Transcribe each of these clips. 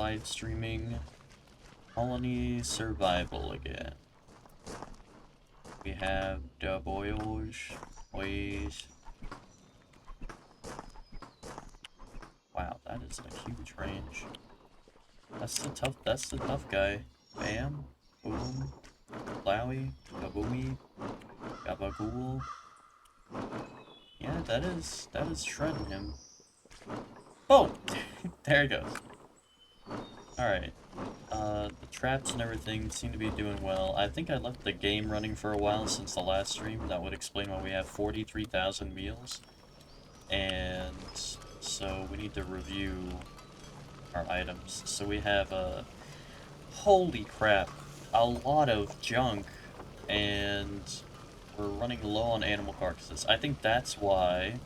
live streaming colony survival again. We have the boys. Wow, that is a huge range. That's the tough guy. Bam, boom, Plowy, kaboomy, gabagool. Yeah, that is shredding him. Oh! There he goes. Alright. The traps and everything seem to be doing well. I think I left the game running for a while since the last stream. That would explain why we have 43,000 meals. And so we need to review our items. So we have holy crap, a lot of junk, and we're running low on animal carcasses. I think that's why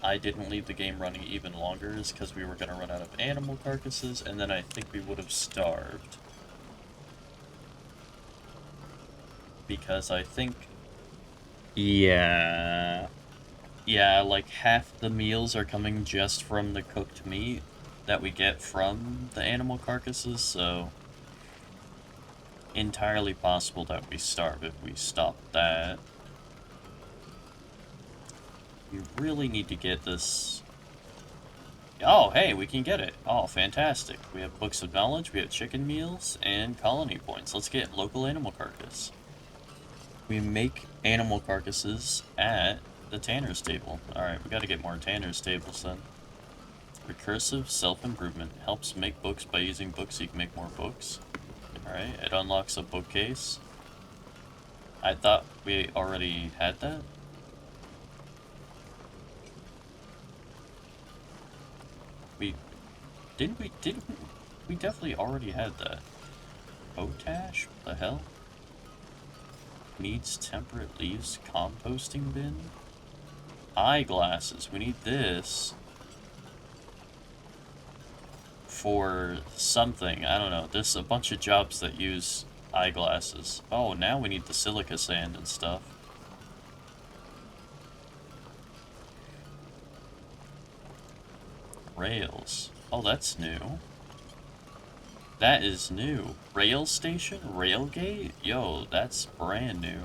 I didn't leave the game running even longer, is because we were going to run out of animal carcasses, and then I think we would have starved. Because I think... Yeah, like half the meals are coming just from the cooked meat that we get from the animal carcasses, so entirely possible that we starve if we stop that. We really need to get this... Oh, hey, we can get it. Oh, fantastic. We have books of knowledge, we have chicken meals, and colony points. Let's get local animal carcass. We make animal carcasses at the tanner's table. Alright, we gotta get more tanner's tables then. Recursive self-improvement helps make books by using books so you can make more books. Alright, it unlocks a bookcase. I thought we already had that. We definitely already had that. Potash? What the hell? Needs temperate leaves composting bin? Eyeglasses. We need this for something. I don't know. There's a bunch of jobs that use eyeglasses. Oh, now we need the silica sand and stuff. Rails. Oh, that's new. That is new. Rail station? Railgate? Yo, that's brand new.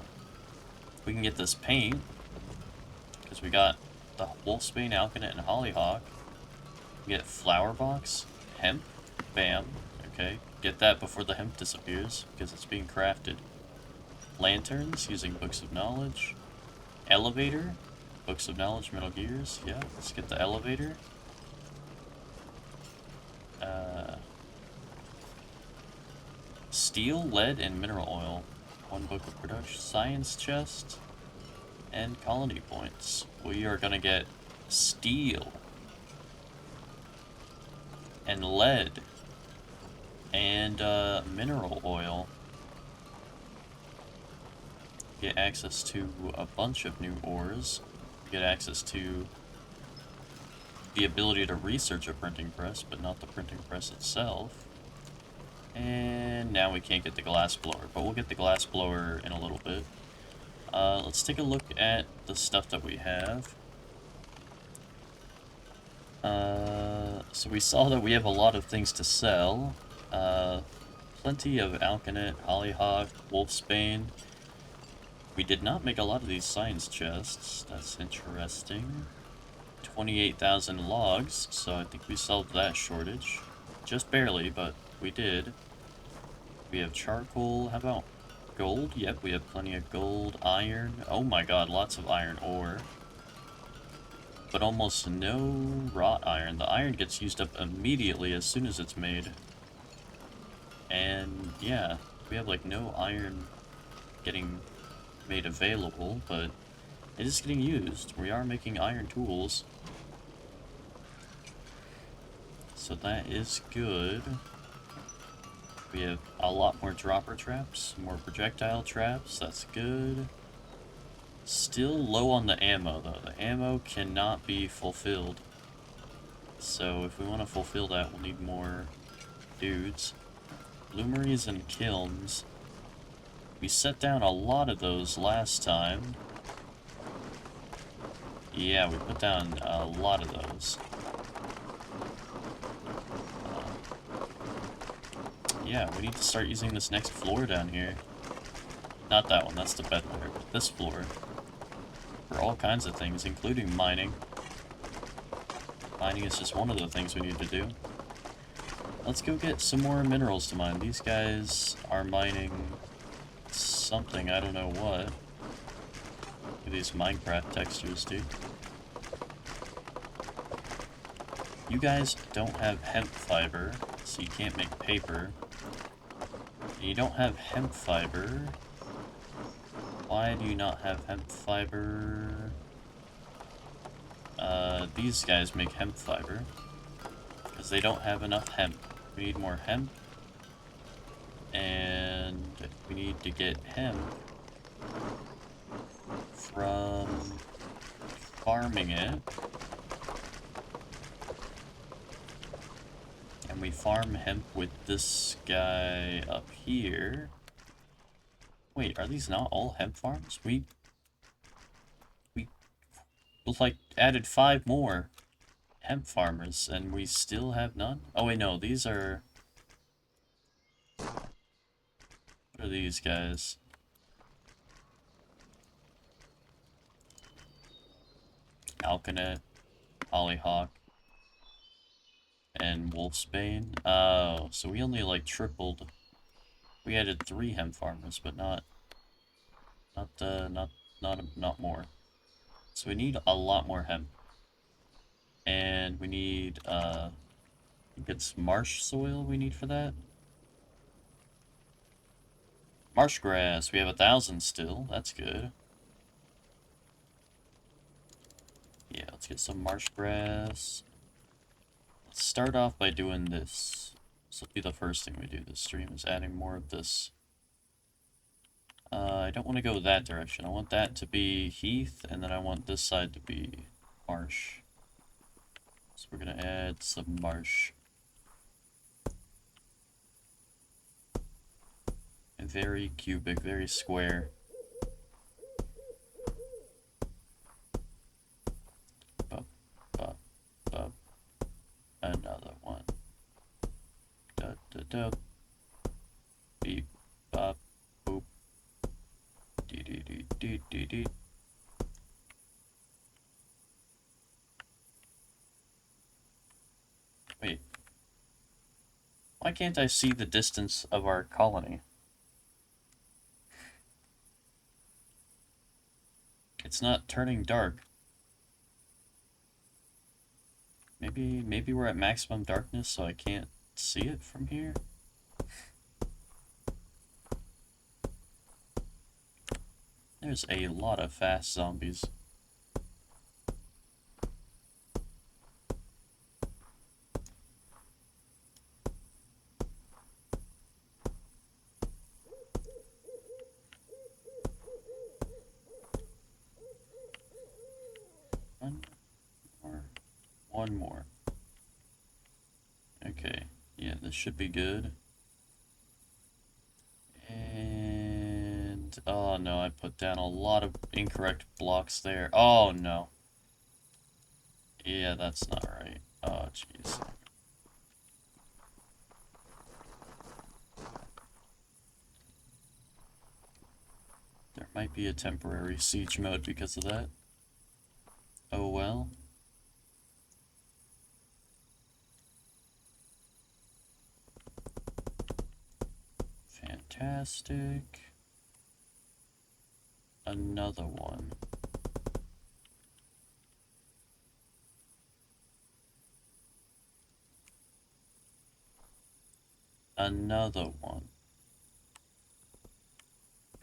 We can get this paint, because we got the wolfsbane, alkanet, and hollyhock. We get flower box, hemp, bam. Okay, get that before the hemp disappears, because it's being crafted. Lanterns, using books of knowledge. Elevator, books of knowledge, Metal Gears. Yeah, let's get the elevator. Steel, lead, and mineral oil. One book of production, science chest, and colony points. We are gonna get steel, and lead, and mineral oil. Get access to a bunch of new ores. Get access to the ability to research a printing press, but not the printing press itself. And now we can't get the glass blower, but we'll get the glass blower in a little bit. Let's take a look at the stuff that we have. So we saw that we have a lot of things to sell. Plenty of alkanet, hollyhock, wolfsbane. We did not make a lot of these science chests. That's interesting. 28,000 logs, so I think we solved that shortage. Just barely, but we did. We have charcoal. How about gold? Yep, we have plenty of gold. Iron. Oh my god, lots of iron ore. But almost no wrought iron. The iron gets used up immediately as soon as it's made. And yeah, we have like no iron getting made available, but it is getting used. We are making iron tools. So that is good. We have a lot more dropper traps, more projectile traps, that's good. Still low on the ammo though. The ammo cannot be fulfilled. So if we want to fulfill that, we'll need more dudes. Bloomeries and kilns. We set down a lot of those last time. Yeah, we put down a lot of those. yeah, we need to start using this next floor down here. Not that one, that's the bed layer, but this floor. For all kinds of things, including mining. Mining is just one of the things we need to do. Let's go get some more minerals to mine. These guys are mining something, I don't know what. Look at these Minecraft textures, dude. You guys don't have hemp fiber, so you can't make paper. You don't have hemp fiber. Why do you not have hemp fiber? These guys make hemp fiber. Because they don't have enough hemp. We need more hemp. And we need to get hemp from farming it. And we farm hemp with this guy up here. Wait, are these not all hemp farms? We like added 5 more hemp farmers and we still have none? Oh wait, no, these are... What are these guys? Alkanet, Hollyhock, and Wolfsbane. Oh, so we only like tripled. We added 3 hemp farmers, but not more. So we need a lot more hemp. And we need, I think it's marsh soil we need for that. Marsh grass, we have 1,000 still, that's good. Yeah, let's get some marsh grass. Let's start off by doing this. This will be the first thing we do this stream, is adding more of this. I don't want to go that direction. I want that to be heath, and then I want this side to be marsh. So we're going to add some marsh. And very cubic, very square. Bup, bup, bup. Another one. Da da da. Beep, bop, boop. Dee dee dee dee dee dee. Wait. Why can't I see the distance of our colony? It's not turning dark. Maybe we're at maximum darkness, so I can't see it from here? There's a lot of fast zombies. One more. Okay, yeah, this should be good. And, oh no, I put down a lot of incorrect blocks there. Oh no. Yeah, that's not right. Oh, jeez. There might be a temporary siege mode because of that. Oh well. Fantastic. Another one. Another one.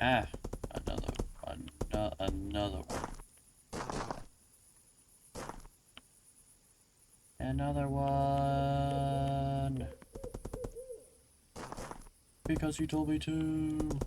Ah, another one. Another one. Because you told me to.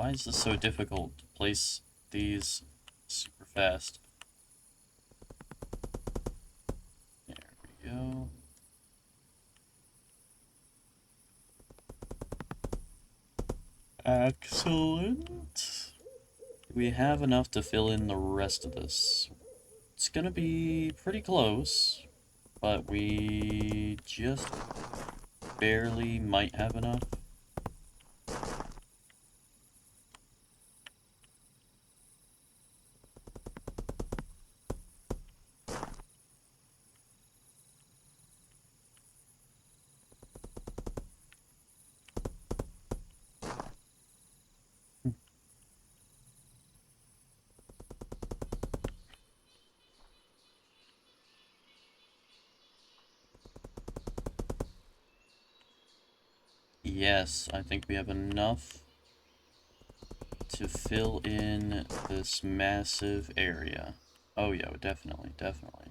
Why is this so difficult to place these super fast? There we go. Excellent. We have enough to fill in the rest of this. It's gonna be pretty close, but we just barely might have enough. Yes, I think we have enough to fill in this massive area. Oh yeah, definitely, definitely.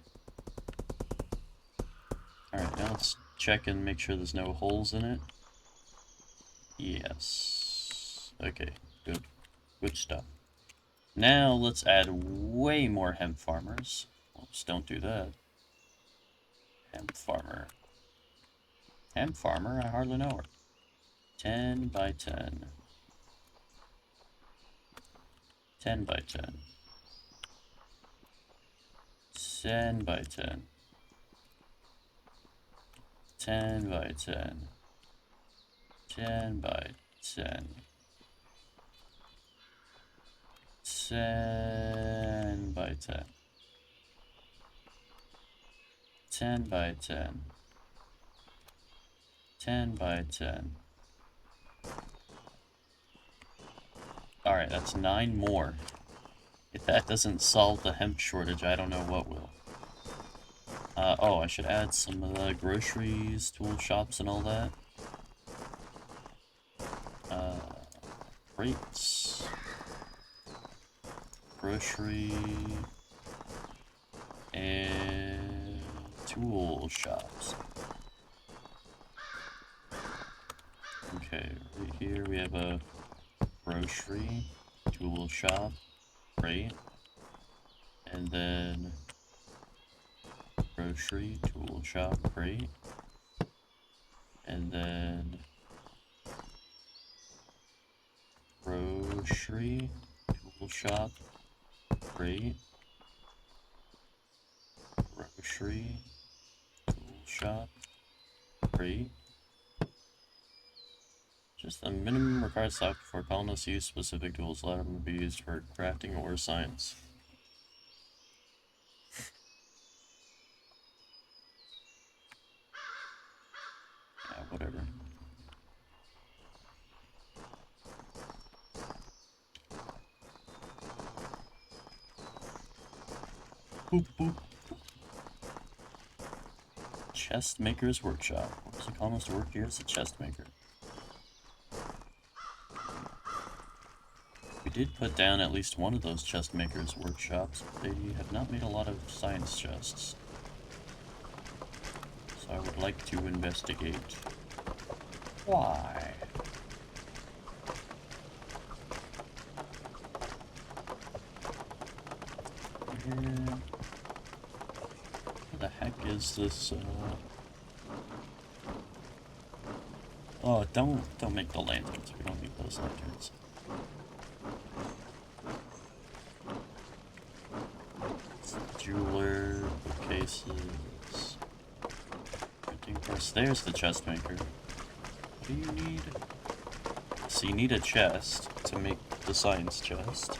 Alright, now let's check and make sure there's no holes in it. Yes. Okay, good. Good stuff. Now let's add way more hemp farmers. Oops, don't do that. Hemp farmer. Hemp farmer? I hardly know her. 10 by 10. 10 by 10. 10 by 10. 10 by 10. 10 by 10. 10 by 10. 10 by 10. 10 by 10. Alright, that's 9 more. If that doesn't solve the hemp shortage, I don't know what will. Oh, I should add some of the groceries, tool shops, and all that. Crates. Grocery. And tool shops. Okay, right here we have a grocery, tool shop, crate, and then grocery, tool shop, crate, and then grocery, tool shop, crate, grocery, tool shop, crate. Just the minimum required stock for colonists use specific tools allowed them to be used for crafting or science. Yeah, whatever. Boop, boop. Chest Maker's Workshop. What does it call us to work here as a chest maker? We did put down at least one of those chest makers' workshops, but they have not made a lot of science chests. So I would like to investigate why. Where the heck is this, Oh, don't make the lanterns. We don't need those lanterns. Jeweler, bookcases, printing press. There's the chest maker. What do you need? So you need a chest to make the science chest.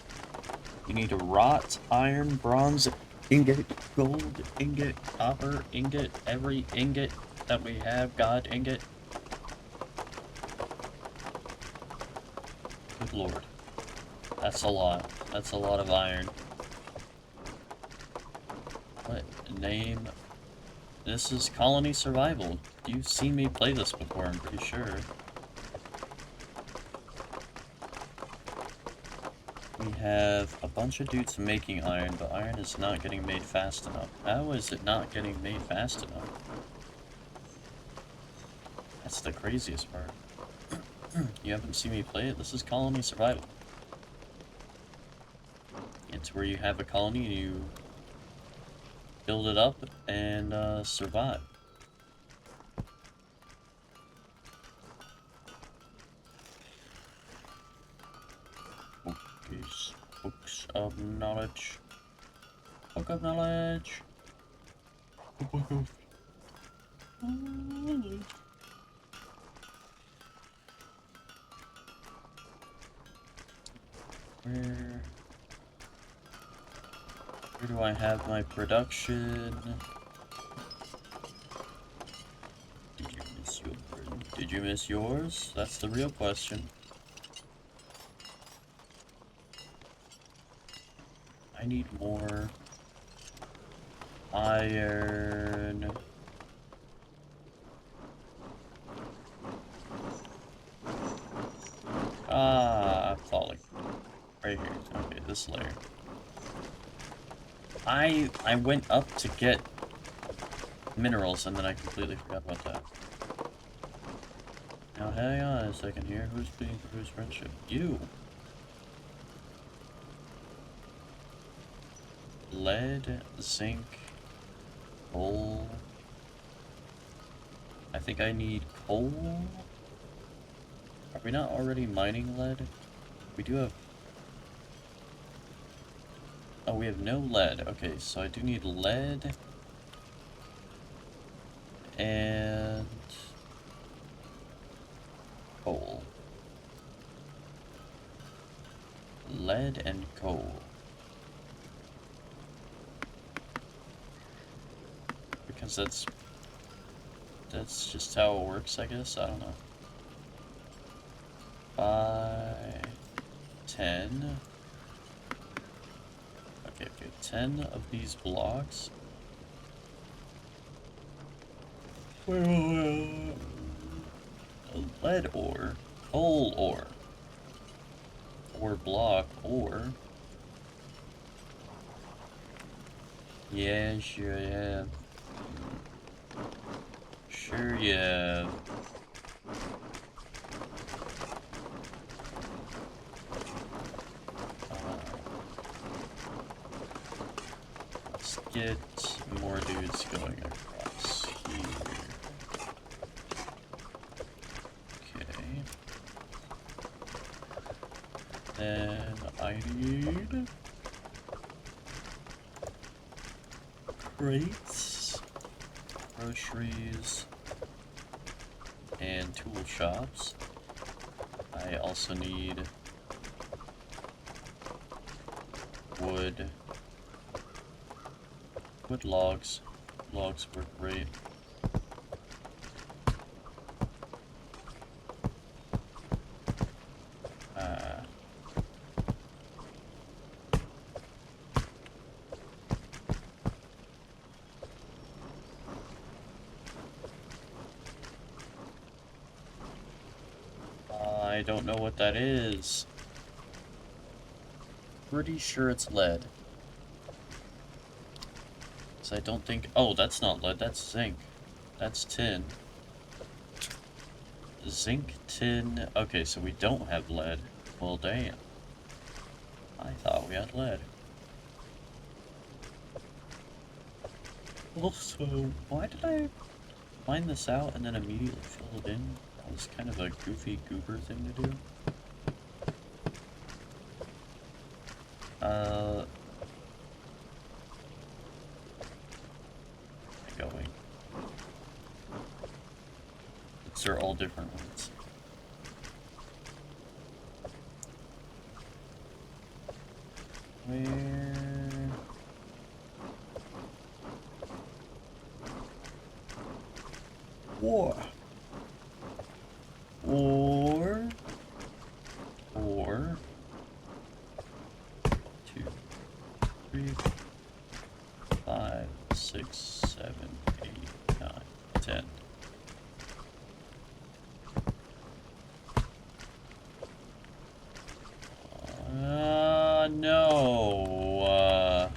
You need a wrought iron, bronze, ingot, gold, ingot, copper, ingot, every ingot that we have, God ingot. Good lord. That's a lot. That's a lot of iron. What name? This is Colony Survival. You've seen me play this before, I'm pretty sure. We have a bunch of dudes making iron, but iron is not getting made fast enough. How is it not getting made fast enough? That's the craziest part. You haven't seen me play it? This is Colony Survival. to where you have a colony and you build it up and survive. Books of knowledge. Book of knowledge. Book of knowledge. Where do I have my production? Did you miss yours? That's the real question. I need more iron. I'm falling. Right here. Okay, this layer. I went up to get minerals and then I completely forgot about that. Now hang on a second here. Who's being for whose friendship? You. Lead, zinc, coal. I think I need coal. Are we not already mining lead? We do have... Oh, we have no lead. Okay, so I do need lead. And... coal. Lead and coal. Because that's just how it works, I guess. I don't know. 5, 10. Okay, 10 of these blocks. Lead ore, coal ore, or block ore. Yeah, sure have. Sure you have. Let's get more dudes going across here. Okay. Then I need crates, groceries, and tool shops. I also need wood. Wood logs. Logs work great. I don't know what that is. Pretty sure it's lead. So I don't think... Oh, that's not lead, that's zinc. That's tin. Zinc, tin... Okay, so we don't have lead. Well, damn. I thought we had lead. Also, why did I find this out and then immediately fill it in? That was kind of a goofy goober thing to do. Going. These are all different ones. Where? War. Or 2, 3, 5, 6, 7, 8, 9, 10. No.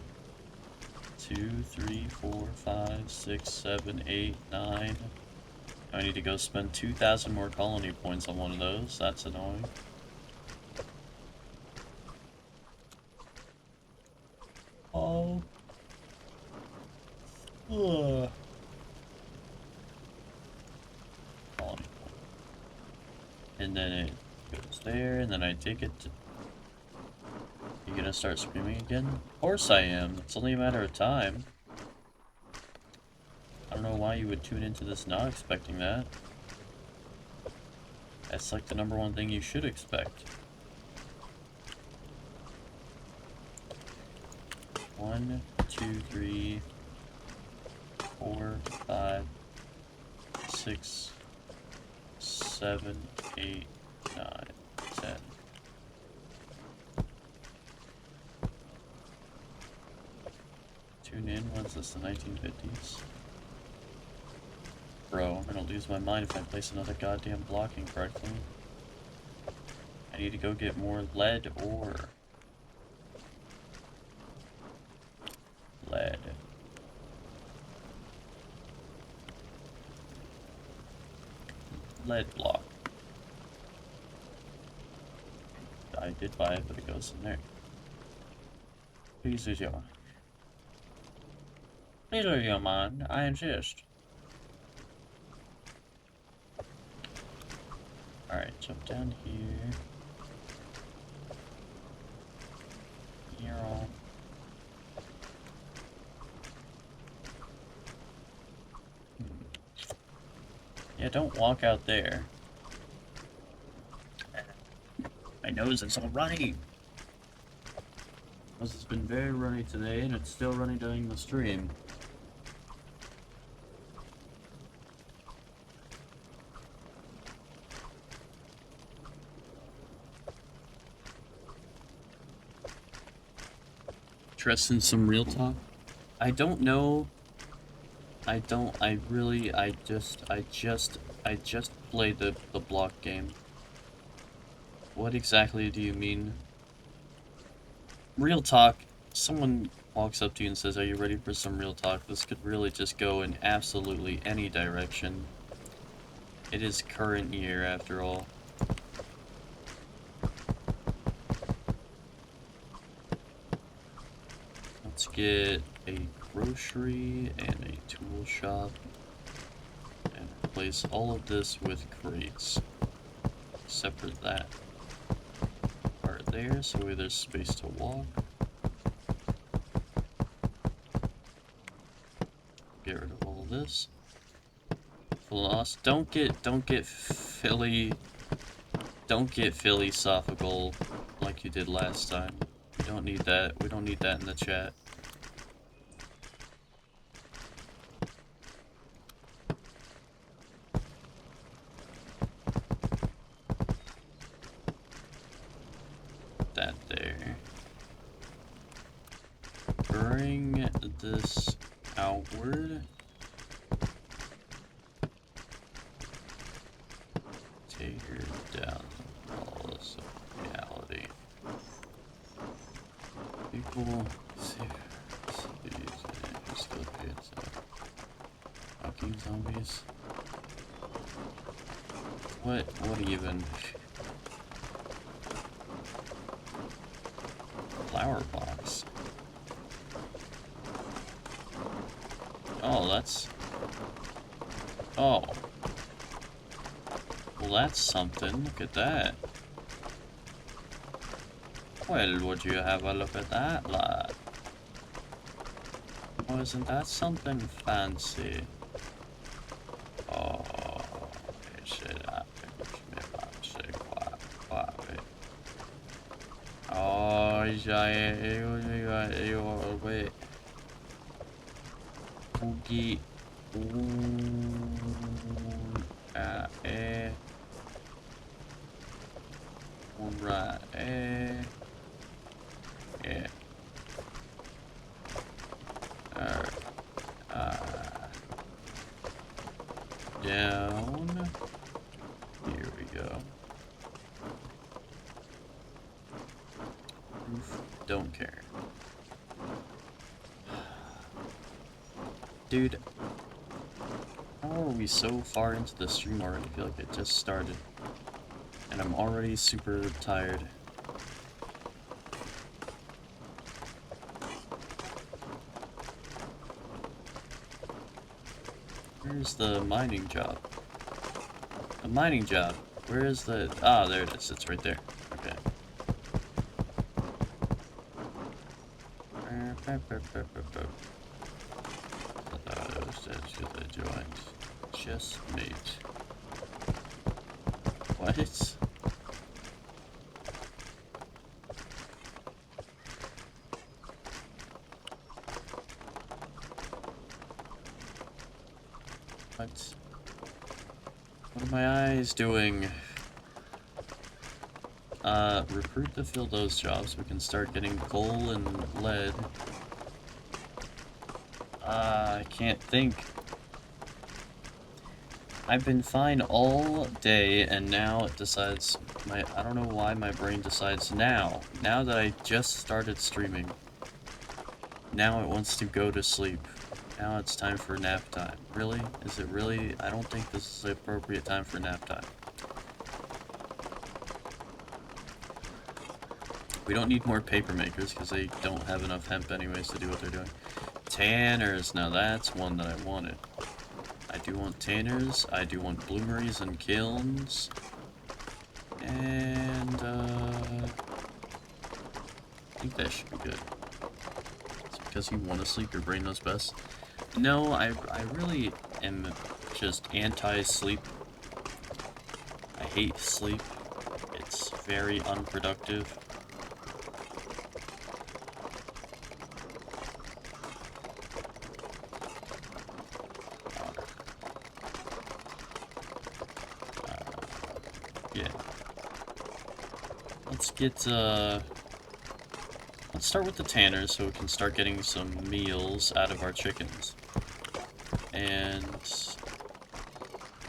2, 3, 4, 5, 6, 7, 8, 9. I need to go spend 2,000 more colony points on one of those. That's annoying. Ugh. Colony. And then it goes there, and then I take it to... You gonna start screaming again? Of course I am. It's only a matter of time. I don't know why you would tune into this not expecting that. That's like the #1 thing you should expect. 1, 2, 3, 4, 5, 6, 7, 8, 9, 10. Tune in, what's this, the 1950s? Bro, I'm gonna lose my mind if I place another goddamn blocking correctly. I need to go get more lead ore. Lead. Lead block. I did buy it, but it goes in there. Please use your mind. Please use your mind, I insist. Alright, jump down here. Here on. Yeah, don't walk out there. My nose is all runny. This has been very runny today, and it's still runny during the stream. Interested in some real talk? I don't know. I just played the block game. What exactly do you mean? Real talk, someone walks up to you and says, "Are you ready for some real talk?" This could really just go in absolutely any direction. It is current year, after all. Let's get a grocery and a tool shop and replace all of this with crates. Separate that part there so there's space to walk. Get rid of all this. Floss. Don't get philosophical like you did last time. We don't need that. We don't need that in the chat. That there. Bring this outward. Tear down all this reality. People fucking zombies. What even? Flower box. Oh, that's... Oh. Well, that's something. Look at that. Well, would you have a look at that, lad? Oh, isn't that something fancy? Oh, oh, wait. Boogie. Right, yeah. Alright. Down. Here we go. Oof, don't care. Dude, how are we so far into the stream already? I feel like it just started. And I'm already super tired. Where's the mining job? The mining job. Where is the... Ah, there it is. It's right there. Okay. Just mate. What? What are my eyes doing? Recruit to fill those jobs. We can start getting coal and lead. I can't think. I've been fine all day, and now it decides I don't know why my brain decides now that I just started streaming. Now it wants to go to sleep. Now it's time for nap time. Really? Is it really? I don't think this is the appropriate time for nap time. We don't need more paper makers because they don't have enough hemp anyways to do what they're doing. Tanners. Now that's one that I wanted. I do want tanners. I do want bloomeries and kilns. And, I think that should be good. It's because you want to sleep, your brain knows best. No, I really am just anti-sleep. I hate sleep. It's very unproductive. Yeah. Let's start with the tanners so we can start getting some meals out of our chickens. And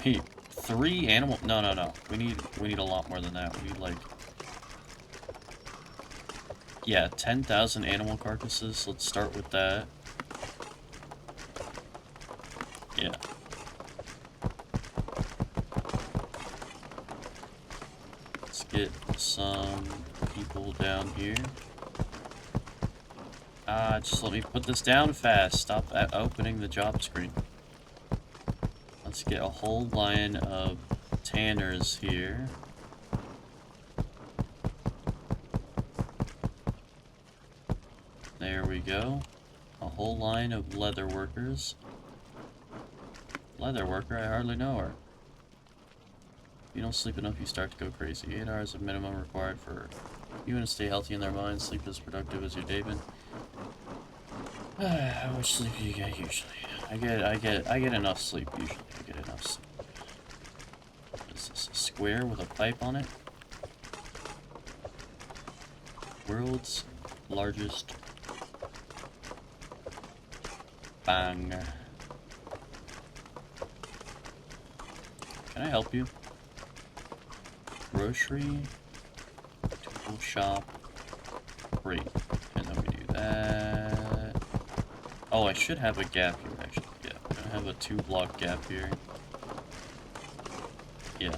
hey, 3 animal. No. We need a lot more than that. We need like, yeah, 10,000 animal carcasses. Let's start with that. Yeah. Let's get some people down here. Just let me put this down fast. Stop opening the job screen. Let's get a whole line of tanners here. There we go. A whole line of leather workers. Leather worker? I hardly know her. If you don't sleep enough, you start to go crazy. 8 hours of minimum required for you to stay healthy in their minds. Sleep as productive as your day been. How much sleep do you get usually? I get enough sleep usually. I get enough sleep. Is this a square with a pipe on it? World's largest. Bang. Can I help you? Grocery. Tool shop. Great. And then we do that. Oh, I should have a gap here, actually. Yeah, I'm gonna have a 2-block gap here. Yeah.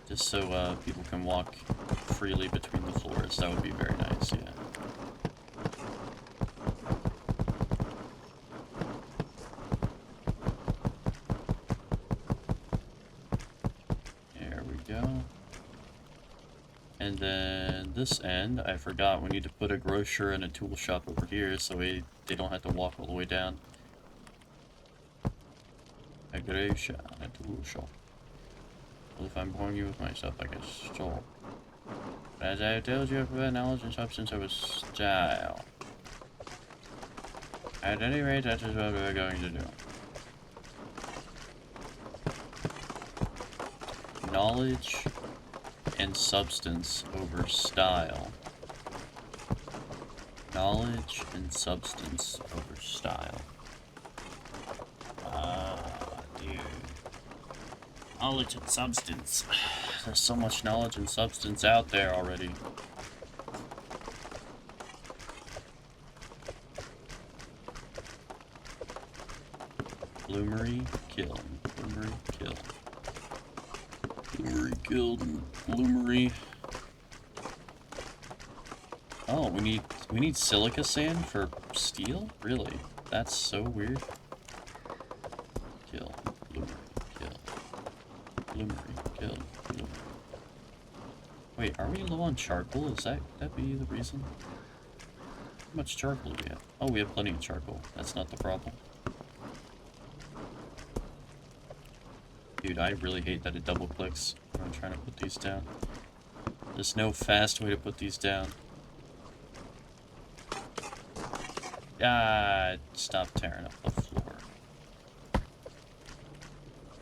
Just so people can walk freely between the floors. That would be very nice, yeah. There we go. And then this end, I forgot, we need to put a grocer and a tool shop over here so they don't have to walk all the way down. A grocer and a tool shop. Well, if I'm boring you with my stuff, I guess so. As I told you about knowledge and substance over style. At any rate, that is what we're going to do. Knowledge and substance over style. Knowledge and substance over style. Dude. Knowledge and substance. There's so much knowledge and substance out there already. Bloomery, kill. Bloomery, kill. Bloomery, killed. Bloomery. Oh, we need silica sand for steel? Really? That's so weird. Bloomery. Kill. Bloomery. Wait, are we low on charcoal? Is that be the reason? How much charcoal do we have? Oh, we have plenty of charcoal. That's not the problem. Dude, I really hate that it double clicks when I'm trying to put these down. There's no fast way to put these down. Ah, stop tearing up the floor.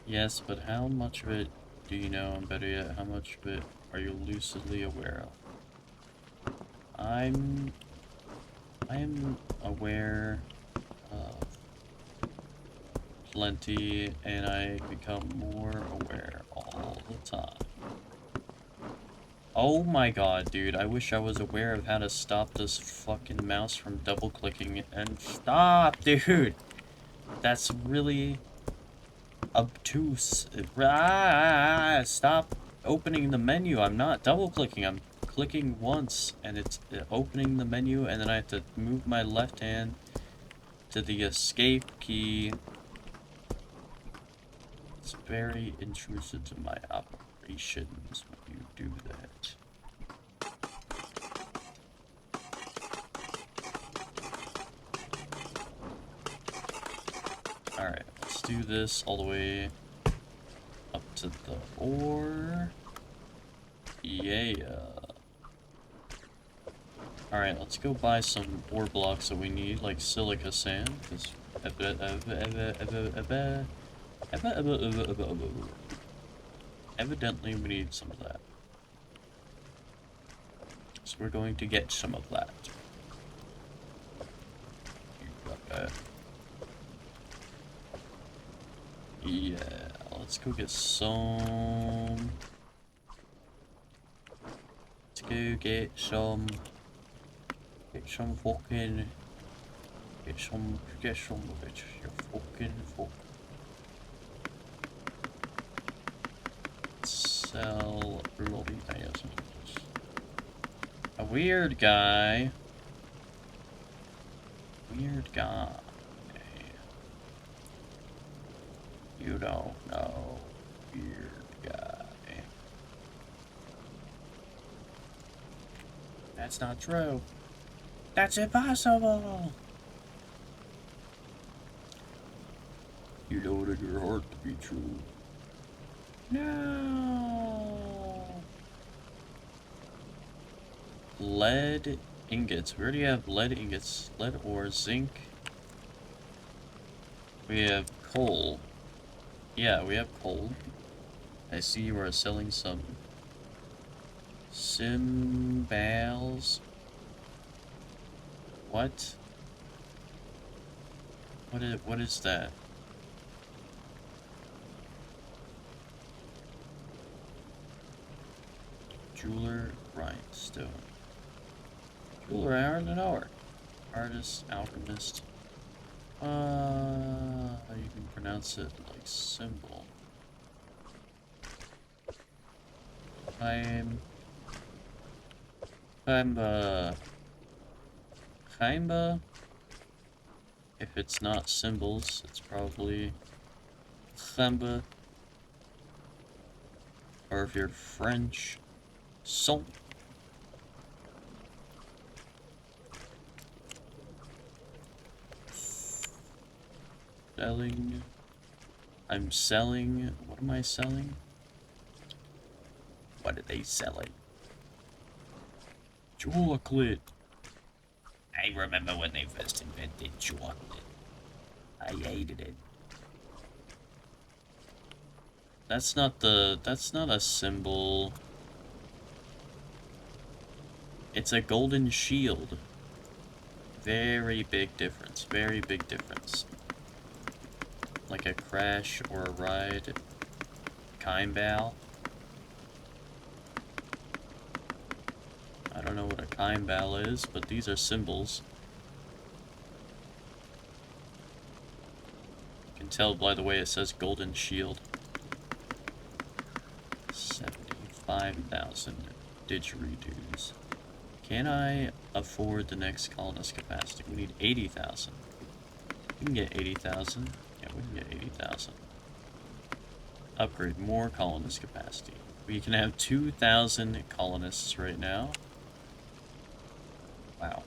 Yes, but how much of it do you know, and better yet, how much of it are you lucidly aware of? I am aware of plenty, and I become more aware all the time. Oh my god, dude, I wish I was aware of how to stop this fucking mouse from double-clicking and stop, dude! That's really obtuse. Stop opening the menu. I'm not double-clicking, I'm clicking once, and it's opening the menu, and then I have to move my left hand to the escape key. It's very intrusive to my operations when you do that. Alright, let's do this all the way up to the ore. Yeah. Alright, let's go buy some ore blocks that we need, like silica sand, because evidently we need some of that. So we're going to get some of that. You got that. Yeah, let's go get some. Let's go get some fucking. Get some of it. You fucking fuck. Sell bloody thousands. A weird guy. Weird guy. You don't know. Weird guy. That's not true. That's impossible. You know it in your heart to be true. No. Lead ingots. We already have lead ingots. Lead ore, zinc. We have coal. Yeah, we have coal. I see you are selling some cymbals. What? What is that? Jeweler, rhinestone. Jeweler, I hardly know her. Artist, alchemist. You can pronounce it like symbol. Chaimba. If it's not symbols, it's probably Chamba. Or if you're French, son. Selling. I'm selling. What am I selling? What are they selling? Chocolate. I remember when they first invented chocolate. I hated it. That's not a symbol. It's a golden shield. Very big difference. Very big difference. Like a crash or a ride. Kimball. I don't know what a Kimball is, but these are symbols. You can tell by the way it says golden shield. 75,000 didgeridoos. Can I afford the next colonist capacity? We need 80,000. We can get 80,000. Yeah, we can get 80,000. Upgrade more colonist capacity. We can have 2,000 colonists right now. Wow.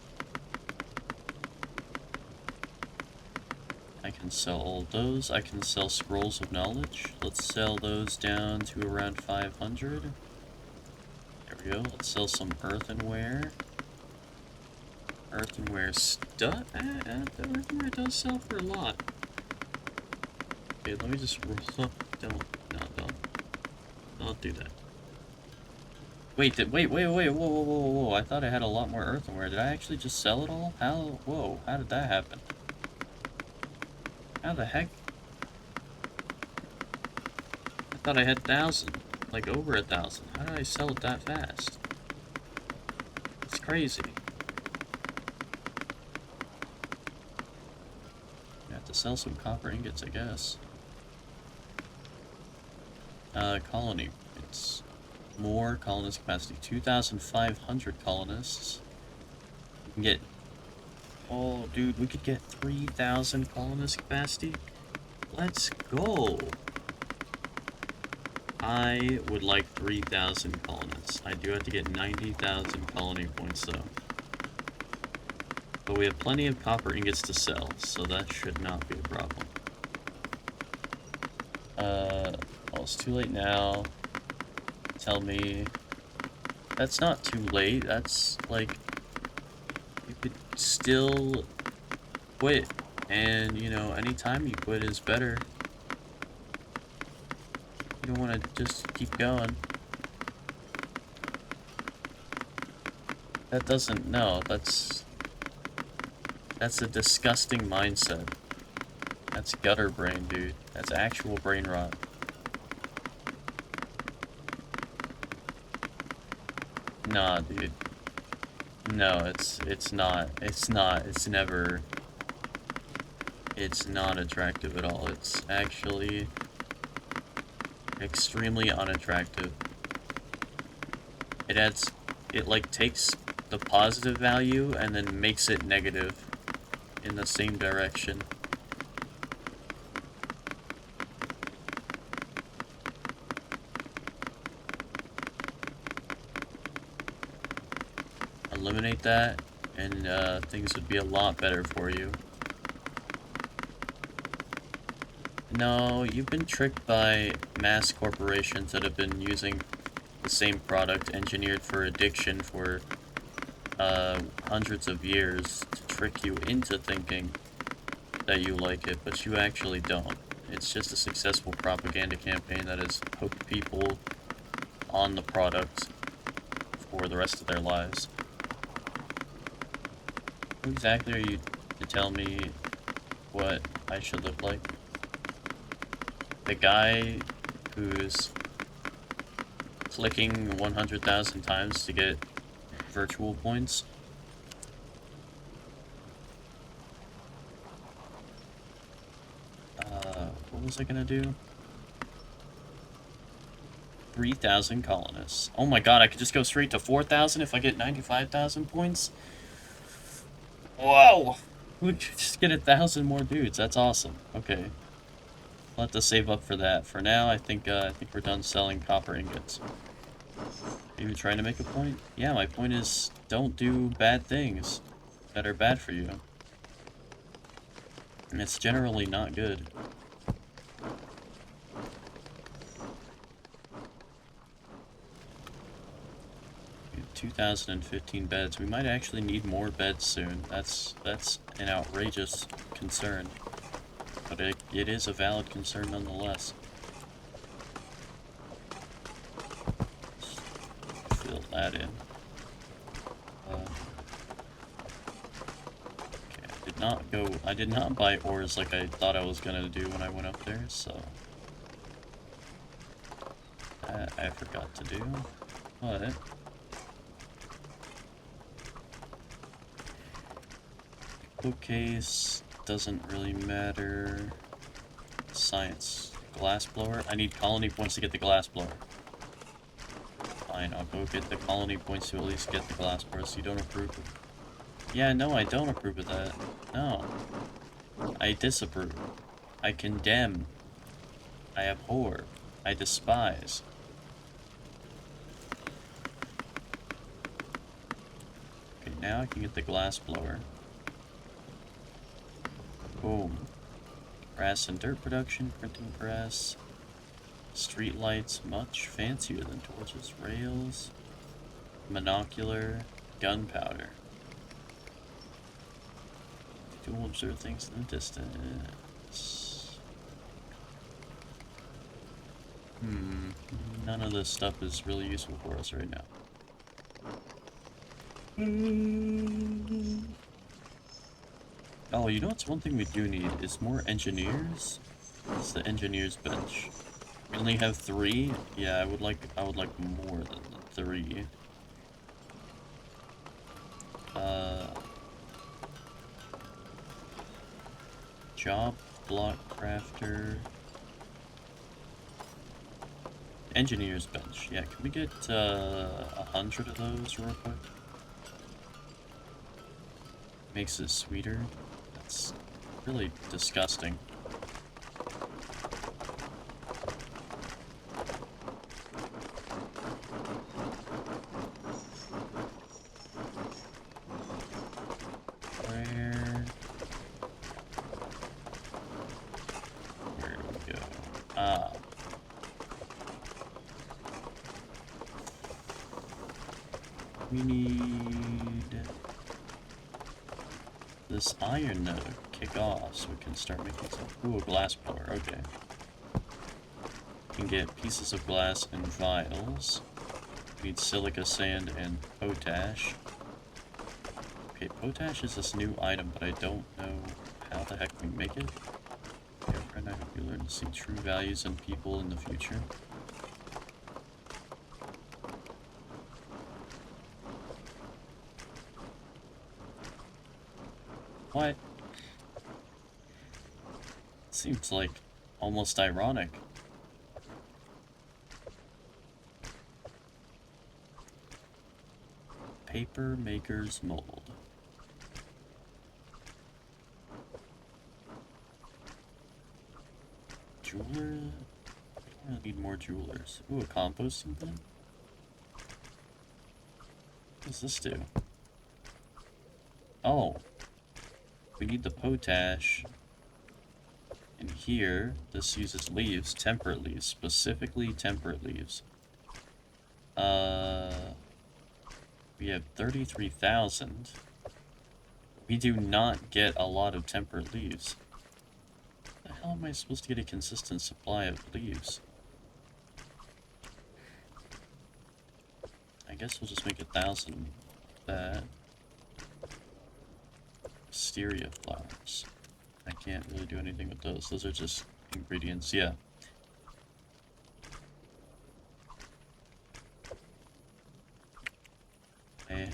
I can sell all those. I can sell scrolls of knowledge. Let's sell those down to around 500. There we go. Let's sell some earthenware. Earthenware stuff. The earthenware does sell for a lot. Okay, let me just roll up. Don't do that. Wait, wait, whoa. I thought I had a lot more earthenware. Did I actually just sell it all? Whoa, how did that happen? How the heck? I thought I had 1,000. Like, over 1,000. How did I sell it that fast? It's crazy. I have to sell some copper ingots, I guess. Colony. It's more colonist capacity. 2,500 colonists. We can get... Oh, dude, we could get 3,000 colonist capacity? Let's go! I would like 3,000 colonists. I do have to get 90,000 colony points, though. But we have plenty of copper ingots to sell, so that should not be a problem. Well, it's too late now. Tell me... That's not too late. That's, like... You could still quit. And, you know, anytime you quit is better. You don't want to just keep going. That doesn't... No, that's a disgusting mindset. That's gutter brain, dude. That's actual brain rot. Nah, dude. No, it's not. It's never... It's not attractive at all. It's actually extremely unattractive. It like takes the positive value and then makes it negative in the same direction. Eliminate that, and things would be a lot better for you. No, you've been tricked by mass corporations that have been using the same product engineered for addiction for hundreds of years to trick you into thinking that you like it, but you actually don't. It's just a successful propaganda campaign that has hooked people on the product for the rest of their lives. Who exactly are you to tell me what I should look like? The guy who's clicking 100,000 times to get virtual points? What was I gonna do? 3,000 colonists. Oh my god, I could just go straight to 4,000 if I get 95,000 points? Whoa! We could just get 1,000 more dudes. That's awesome. Okay. I'll have to save up for that. For now, I think we're done selling copper ingots. Are you trying to make a point? Yeah, my point is, don't do bad things that are bad for you. And it's generally not good. 2015 beds. We might actually need more beds soon. That's an outrageous concern. But it is a valid concern nonetheless. Fill that in. Okay, I did not buy ores like I thought I was gonna do when I went up there, so that I forgot to do. But bookcase doesn't really matter. Science. Glassblower. I need colony points to get the glassblower. Fine, I'll go get the colony points to at least get the glassblower, so you don't approve of... Yeah, no, I don't approve of that. No. I disapprove. I condemn. I abhor. I despise. Okay, now I can get the glass blower. Boom. Grass and dirt production, printing press. Street lights, much fancier than torches. Rails. Monocular. Gunpowder. You'll observe things in the distance. None of this stuff is really useful for us right now. Oh, you know what's one thing we do need is more engineers. It's the engineers bench. We only have 3. Yeah, I would like more than 3. Job block crafter. Engineers bench. Yeah, can we get 100 of those real quick? Makes it sweeter. That's really disgusting. Where do we go? Ah. We need this iron to kick off so we can start making some. Ooh, a glass blower, okay. We can get pieces of glass and vials. We need silica sand and potash. Okay, potash is this new item, but I don't know how the heck we make it. Okay, friend, I hope you learn to see true values in people in the future. What? Seems like almost ironic. Paper maker's mold. Jeweler? I need more jewelers. Ooh, a composting bin? What does this do? Oh. We need the potash. And here, this uses leaves, temperate leaves, specifically temperate leaves. We have 33,000. We do not get a lot of temperate leaves. How the hell am I supposed to get a consistent supply of leaves? I guess we'll just make 1,000 of that. Wisteria flowers. I can't really do anything with those. Those are just ingredients, yeah.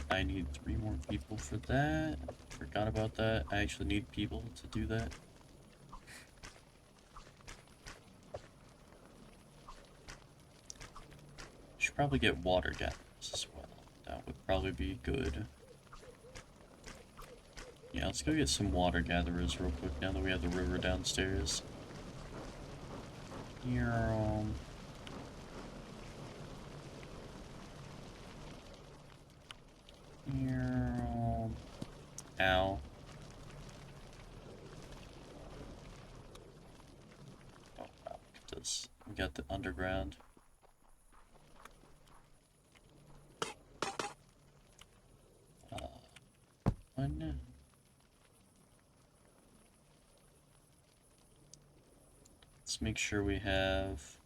I need 3 more people for that. Forgot about that. I actually need people to do that. Should probably get water gatherers as well. That would probably be good. Yeah, let's go get some water gatherers real quick now that we have the river downstairs. Here, ow. Oh, wow, look at this. We got the underground. One. Let's make sure we have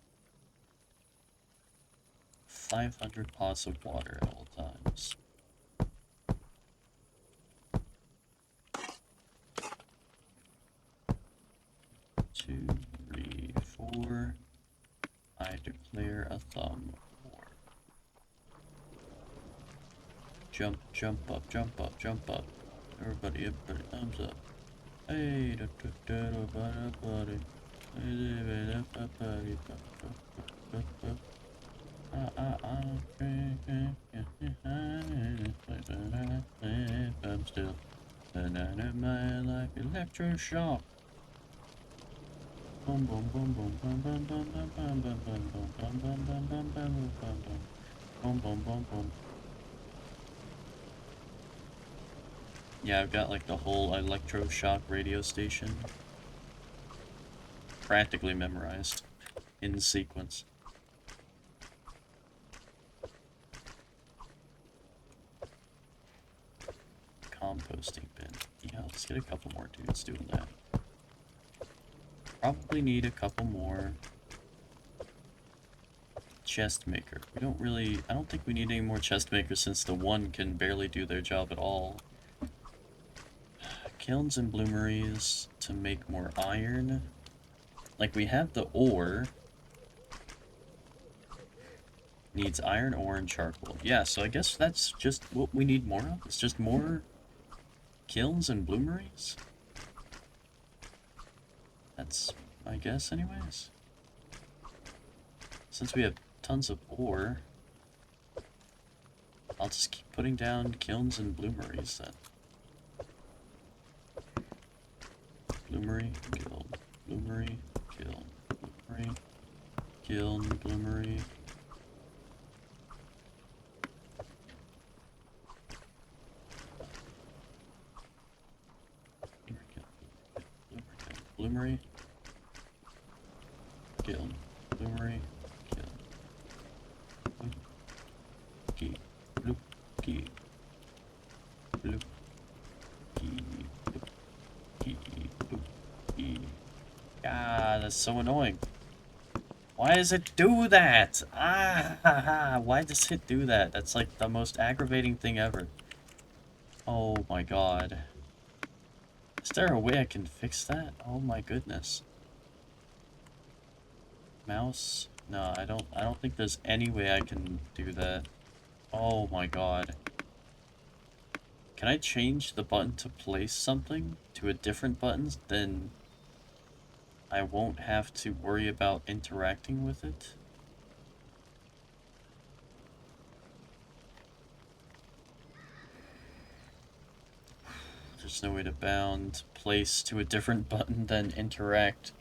500 pots of water at all times. 2, 3, 4. I declare a thumb war. Jump, jump up, jump up, jump up. Everybody, thumbs up. Hey, buddy. I'm still banana my life electroshock. Yeah, I've got like the whole electroshock radio station practically memorized in sequence. Composting bin. Yeah, let's get a couple more dudes doing that. Probably need a couple more. Chest maker. We don't really... I don't think we need any more chest makers since the one can barely do their job at all. Kilns and bloomeries to make more iron. Like, we have the ore. Needs iron, ore, and charcoal. Yeah, so I guess that's just what we need more of. It's just more kilns and bloomeries. That's my guess anyways. Since we have tons of ore, I'll just keep putting down kilns and bloomeries then. Bloomery, kiln, bloomery, kiln, bloomery, kiln, bloomery. Bloomery, kiln, bloomery, kiln. Key, bloop, key, bloop, key, bloop, key, bloop, key. Ah, that's so annoying. Why does it do that? Ah, why does it do that? That's like the most aggravating thing ever. Oh my god. Is there a way I can fix that? Oh my goodness. Mouse? No, I don't think there's any way I can do that. Oh my god. Can I change the button to place something to a different button? Then I won't have to worry about interacting with it? There's no way to bound place to a different button than interact.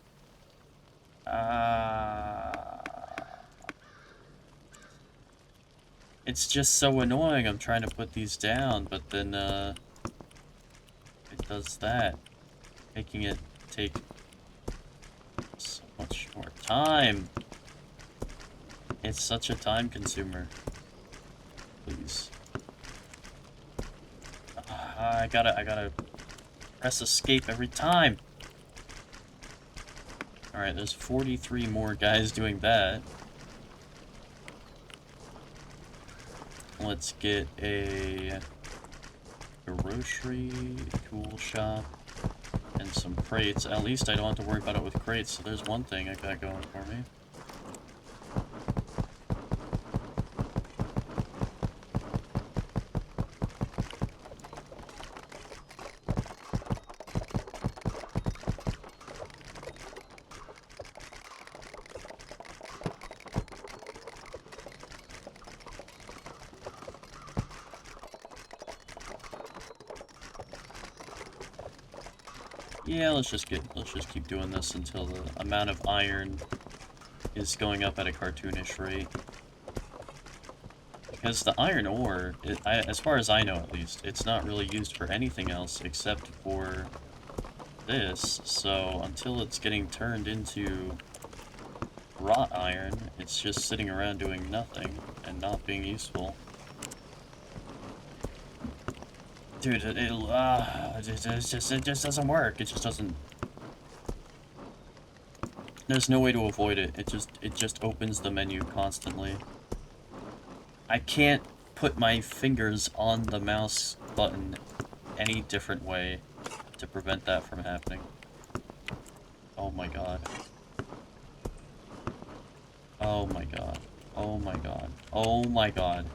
It's just so annoying. I'm trying to put these down, but then it does that, making it take so much more time. It's such a time consumer. Please. I gotta press escape every time. Alright, there's 43 more guys doing that. Let's get a grocery, tool shop, and some crates. At least I don't have to worry about it with crates, so there's one thing I got going for me. Yeah, let's just keep doing this until the amount of iron is going up at a cartoonish rate. Because the iron ore, as far as I know at least, it's not really used for anything else except for this. So until it's getting turned into wrought iron, it's just sitting around doing nothing and not being useful. Dude, it just doesn't work. It just doesn't. There's no way to avoid it. It just opens the menu constantly. I can't put my fingers on the mouse button any different way to prevent that from happening. Oh my god. Oh my god. Oh my god. Oh my god.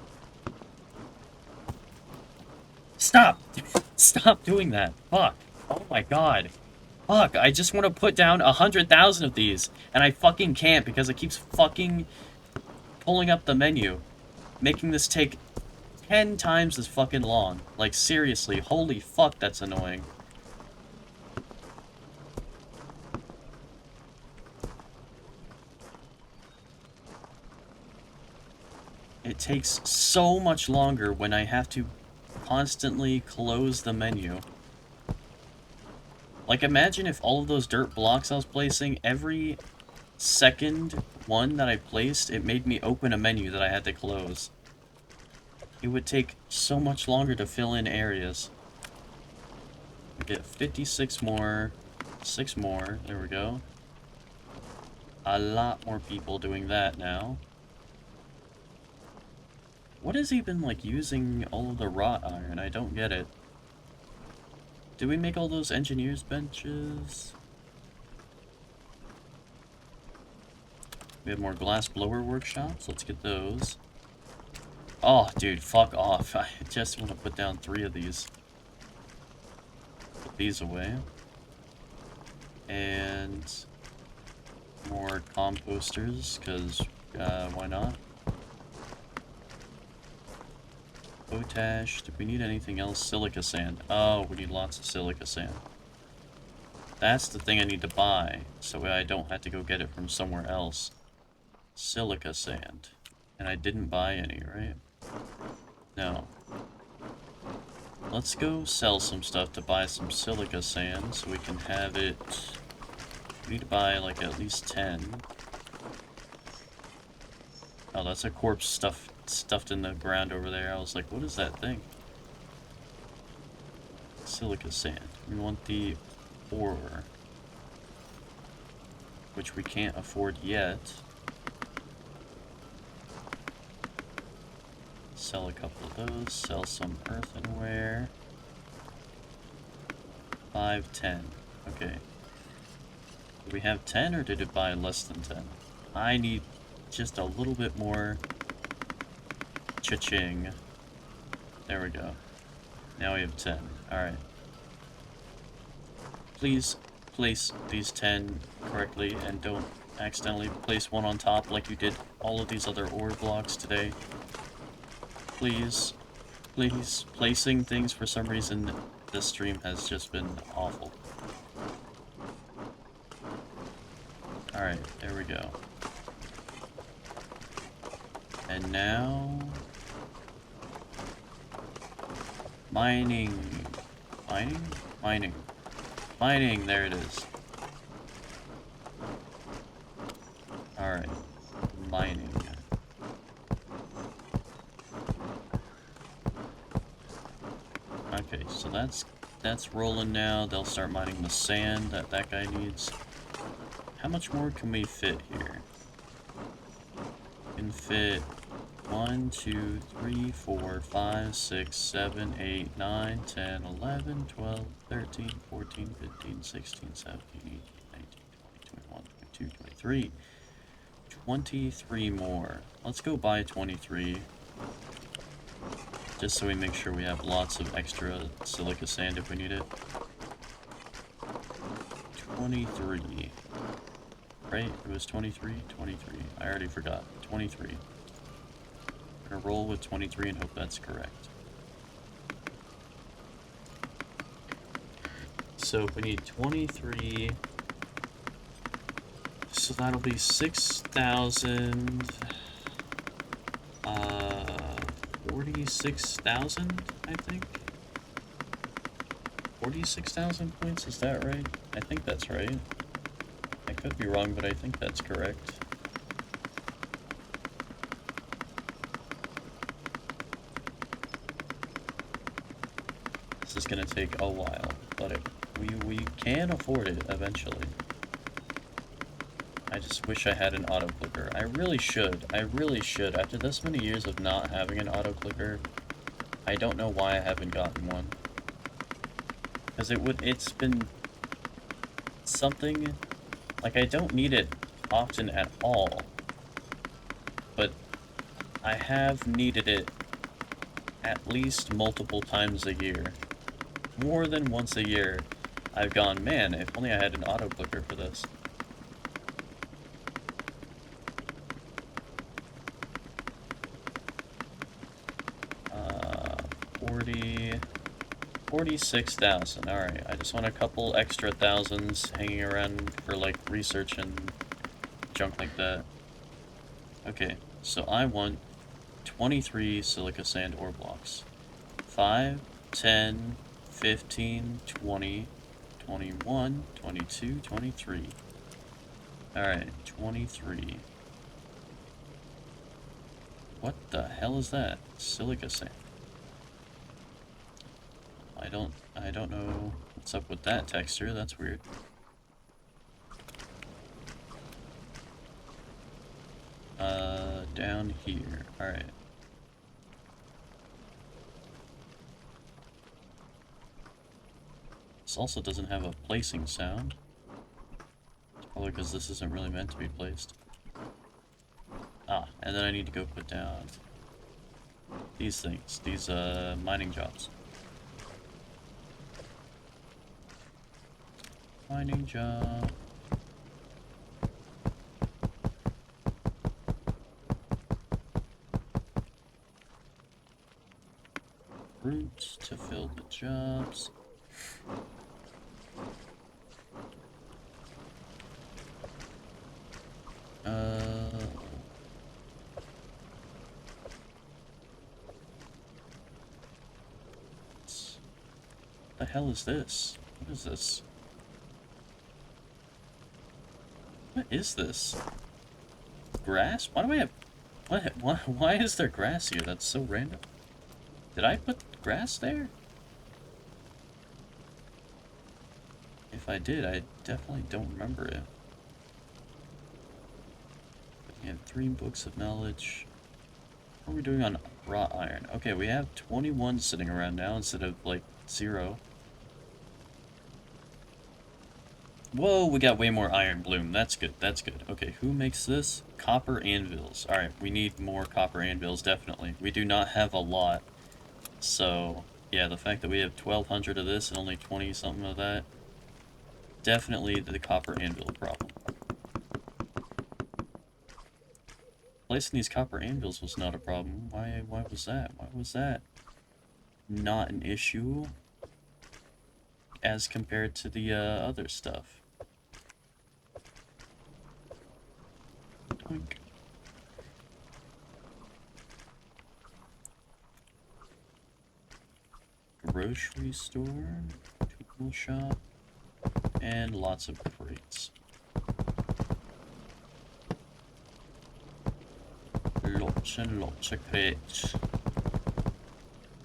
Stop! Stop doing that. Fuck. Oh my god. Fuck, I just want to put down 100,000 of these, and I fucking can't because it keeps fucking pulling up the menu. Making this take 10 times as fucking long. Like, seriously, holy fuck, that's annoying. It takes so much longer when I have to constantly close the menu. Like, imagine if all of those dirt blocks I was placing, every second one that I placed, it made me open a menu that I had to close. It would take so much longer to fill in areas. We get 56 more, 6 more, there we go. A lot more people doing that now. What is even, like, using all of the wrought iron? I don't get it. Did we make all those engineers' benches? We have more glass blower workshops. Let's get those. Oh, dude, fuck off. I just want to put down 3 of these. Put these away. And more composters, because why not? Potash. Do we need anything else? Silica sand. Oh, we need lots of silica sand. That's the thing I need to buy, so I don't have to go get it from somewhere else. Silica sand. And I didn't buy any, right? No. Let's go sell some stuff to buy some silica sand so we can have it. We need to buy like at least 10. Oh, that's a corpse stuffed in the ground over there. I was like, what is that thing? Silica sand. We want the ore, which we can't afford yet. Sell a couple of those. Sell some earthenware. 5, 10. Okay. Do we have 10 or did it buy less than 10? I need just a little bit more cha-ching. There we go. Now we have 10. Alright. Please place these 10 correctly and don't accidentally place one on top like you did all of these other ore blocks today. Please. Please. Placing things for some reason this stream has just been awful. Alright, there we go. And now... Mining. Mining? Mining. Mining, there it is. Alright. Mining. Okay, so that's rolling now. They'll start mining the sand that guy needs. How much more can we fit here? We can fit 1, 2, 3, 4, 5, 6, 7, 8, 9, 10, 11, 12, 13, 14, 15, 16, 17, 18, 19, 20, 21, 22, 23. 23 more. Let's go buy 23. Just so we make sure we have lots of extra silica sand if we need it. 23. Right? It was 23? 23. I already forgot. 23. I'm gonna roll with 23 and hope that's correct. So if we need 23... So that'll be 6,000... 46,000, I think? 46,000 points, is that right? I think that's right. I could be wrong, but I think that's correct. This is gonna take a while, but we can afford it eventually. I just wish I had an auto clicker. I really should. After this many years of not having an auto clicker, I don't know why I haven't gotten one. Because it's been something, like I don't need it often at all, but I have needed it at least multiple times a year. More than once a year, I've gone, man, if only I had an auto clicker for this. 46,000. Alright, I just want a couple extra thousands hanging around for like research and junk like that. Okay, so I want 23 silica sand ore blocks. 5, 10, 15, 20, 21, 22, 23. Alright, 23. What the hell is that? Silica sand. I don't know what's up with that texture. That's weird. Down here. Alright. This also doesn't have a placing sound. It's probably because this isn't really meant to be placed. Ah, and then I need to go put down these things, these mining jobs. Mining job. Roots to fill the jobs. What the hell is this? What is this? What is this? Grass? Why do I have... Why is there grass here? That's so random. Did I put grass there? If I did, I definitely don't remember it. We have 3 books of knowledge. What are we doing on wrought iron? Okay, we have 21 sitting around now instead of, like, 0. Whoa, we got way more iron bloom. That's good, that's good. Okay, who makes this? Copper anvils. Alright, we need more copper anvils, definitely. We do not have a lot. So, yeah, the fact that we have 1,200 of this and only 20-something of that, definitely the copper anvil problem. Placing these copper anvils was not a problem. Why was that? Why was that not an issue as compared to the other stuff? Doink. Grocery store, tool shop, and lots of crates. Lots and lots of crates.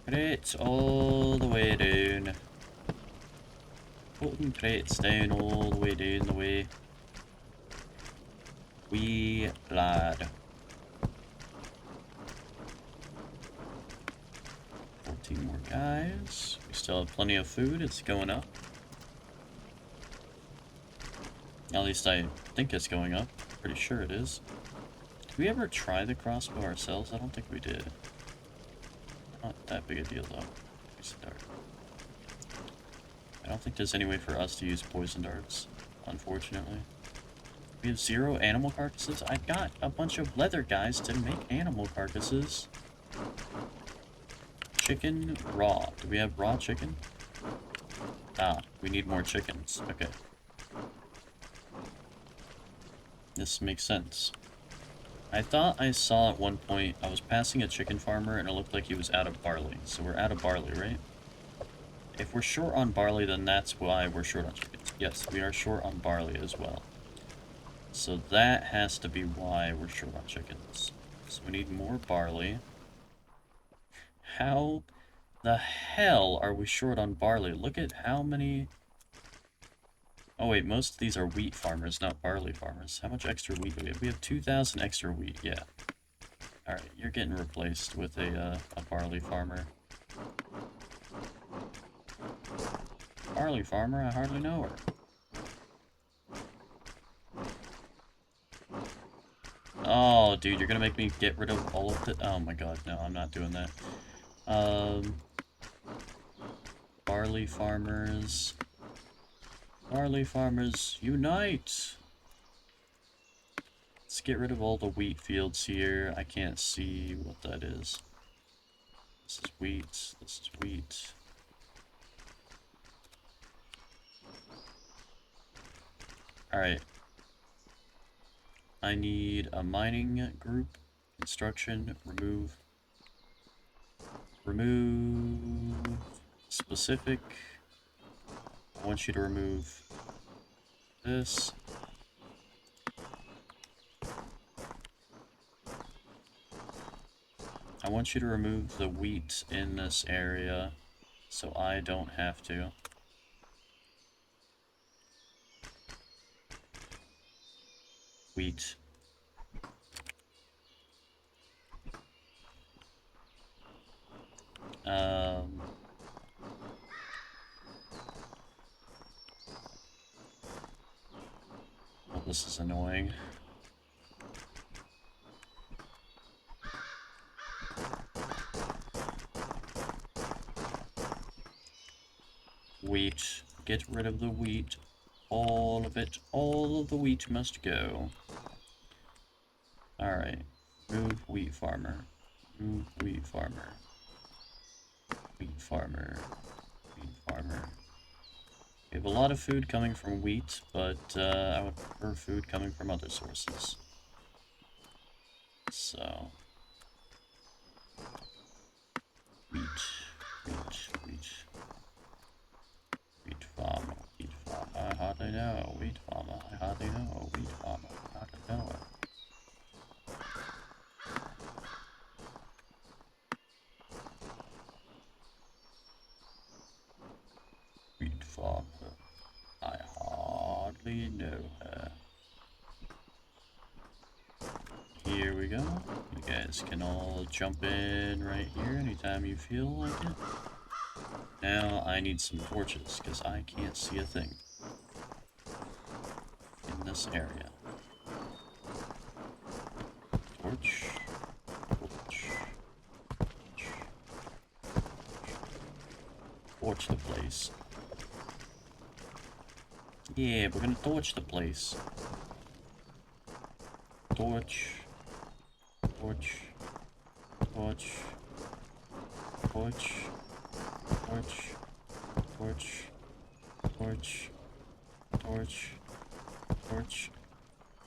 Crates all the way down. Putting crates down all the way down the way. Wee lad. 14 more guys. We still have plenty of food. It's going up. At least I think it's going up. Pretty sure it is. Did we ever try the crossbow ourselves? I don't think we did. Not that big a deal though. Poison dart. I don't think there's any way for us to use poison darts, unfortunately. We have 0 animal carcasses? I got a bunch of leather guys to make animal carcasses. Chicken raw. Do we have raw chicken? Ah, we need more chickens. Okay. This makes sense. I thought I saw at one point, I was passing a chicken farmer and it looked like he was out of barley. So we're out of barley, right? If we're short on barley, then that's why we're short on chickens. Yes, we are short on barley as well. So that has to be why we're short on chickens. So we need more barley. How the hell are we short on barley? Look at how many... Oh wait, most of these are wheat farmers, not barley farmers. How much extra wheat do we have? We have 2,000 extra wheat, yeah. Alright, you're getting replaced with a barley farmer. Barley farmer? I hardly know her. Oh, dude, you're gonna make me get rid of all of the... Oh my god, no, I'm not doing that. Barley farmers... Barley farmers, unite! Let's get rid of all the wheat fields here. I can't see what that is. This is wheat. This is wheat. Alright. I need a mining group. Construction, remove Remove specific. I want you to remove this. I want you to remove the wheat in this area so I don't have to. Wheat. Well, this is annoying. Wheat. Get rid of the wheat. All of it. All of the wheat must go. Alright. Move wheat farmer. Move wheat farmer. Wheat farmer. Wheat farmer. We have a lot of food coming from wheat, but I would prefer food coming from other sources. So... Wheat. Wheat farmer. Wheat farmer. I hardly know. Wheat farmer. I hardly know. Wheat farmer. I hardly know it. Wheat farmer. I hardly know her. Here we go. You guys can all jump in right here anytime you feel like it. Now I need some torches because I can't see a thing in this area. Torch. Torch the place. Yeah, we're gonna torch the place. Torch. Torch. Torch. Torch. Torch. Torch. Torch. Torch. Torch.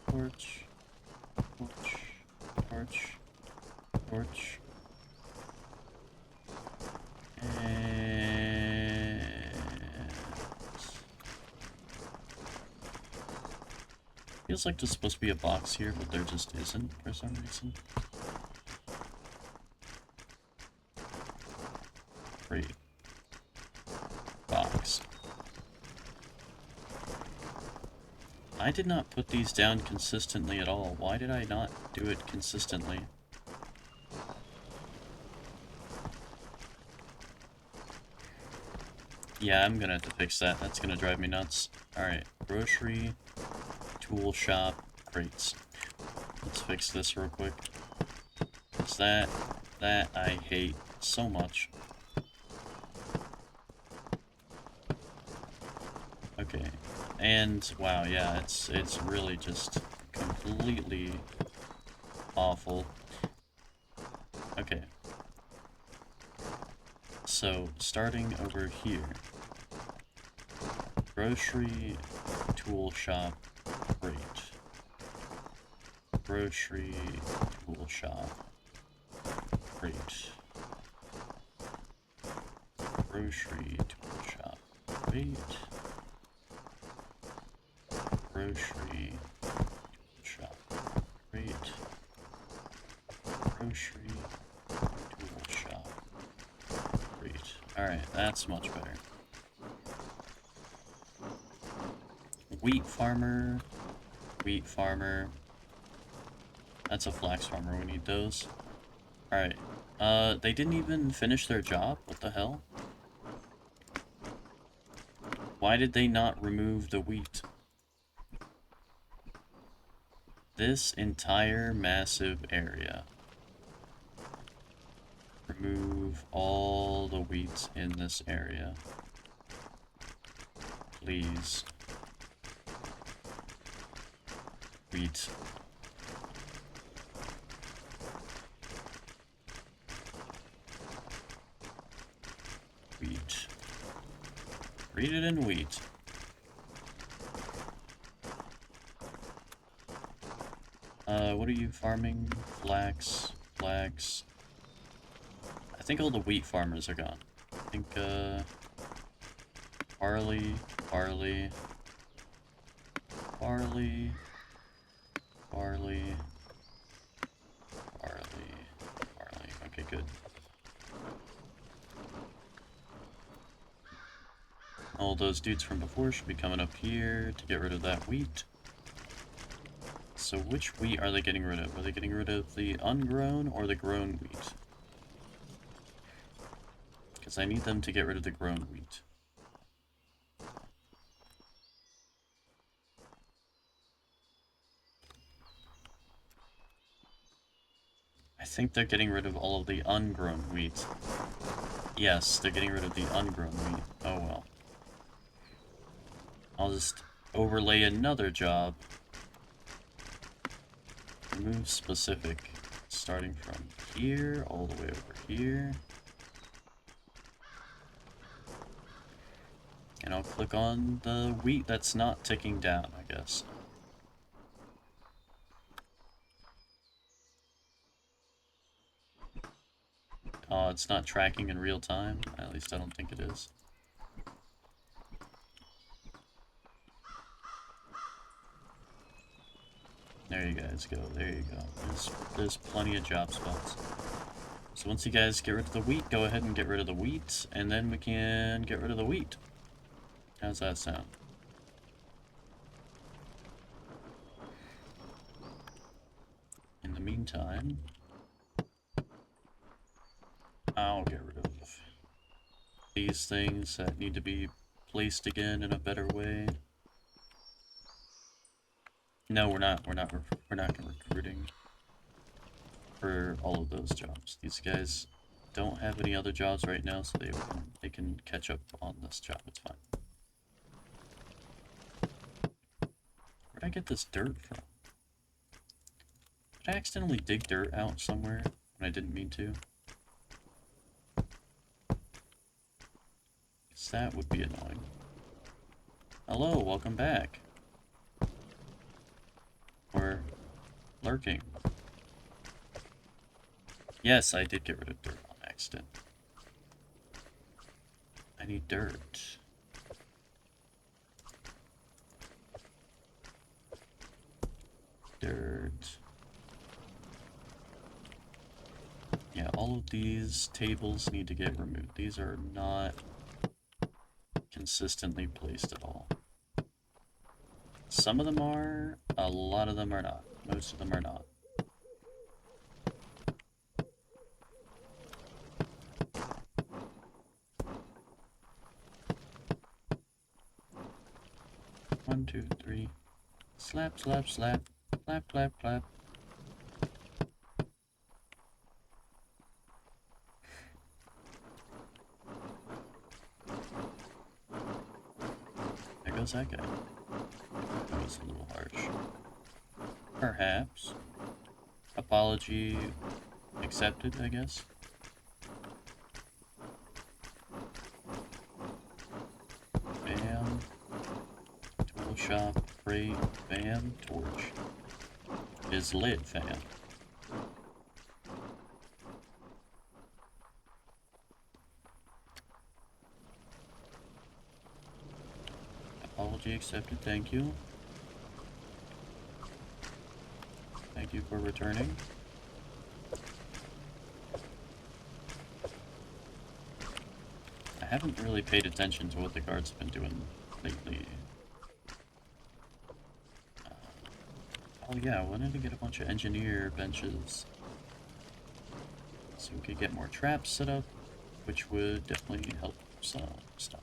Torch. Torch. Torch. Torch. And... feels like there's supposed to be a box here, but there just isn't for some reason. Great. Box. I did not put these down consistently at all. Why did I not do it consistently? Yeah, I'm gonna have to fix that. That's gonna drive me nuts. Alright, grocery, tool shop, crates. Let's fix this real quick. It's that I hate so much. Okay, and wow, yeah, it's really just completely awful. Okay. So, starting over here. Grocery, tool shop, crate. Grocery, tool shop, crate. Grocery, tool shop, crate. Grocery, tool shop, crate. Grocery, tool shop, crate. Alright, that's much better. Wheat farmer. Wheat farmer. That's a flax farmer. We need those. Alright. They didn't even finish their job? What the hell? Why did they not remove the wheat? This entire massive area. Remove all the wheat in this area. Please. Wheat. Wheat. Read it in wheat. What are you farming? Flax. Flax. I think all the wheat farmers are gone. I think, barley, barley, barley, barley, barley, barley. Okay, good. All those dudes from before should be coming up here to get rid of that wheat. So which wheat are they getting rid of? Are they getting rid of the ungrown or the grown wheat? Because I need them to get rid of the grown wheat. I think they're getting rid of all of the ungrown wheat. Yes, they're getting rid of the ungrown wheat. Oh well. I'll just overlay another job. Remove specific. Starting from here all the way over here. And I'll click on the wheat that's not ticking down, I guess. Oh, it's not tracking in real time? At least I don't think it is. There you guys go, there you go. There's plenty of job spots. So once you guys get rid of the wheat, go ahead and get rid of the wheat, and then we can get rid of the wheat. How's that sound? In the meantime, I'll get rid of these things that need to be placed again in a better way. No, we're not recruiting for all of those jobs. These guys don't have any other jobs right now, so they can catch up on this job. It's fine. Where'd I get this dirt from? Did I accidentally dig dirt out somewhere when I didn't mean to? Because that would be annoying. Hello, welcome back. Or lurking. Yes, I did get rid of dirt on accident. I need dirt. Dirt. Yeah, all of these tables need to get removed. These are not consistently placed at all. Some of them are, a lot of them are not. Most of them are not. One, two, three. Slap, slap, slap. Clap, clap, clap. There goes that guy. That was a little harsh. Perhaps. Apology accepted, I guess. Bam. Tool shop, crate, bam, torch. Is lit, fam. Apology accepted, thank you. Thank you for returning. I haven't really paid attention to what the guards have been doing lately. Oh yeah, I wanted to get a bunch of engineer benches so we could get more traps set up, which would definitely help some stuff.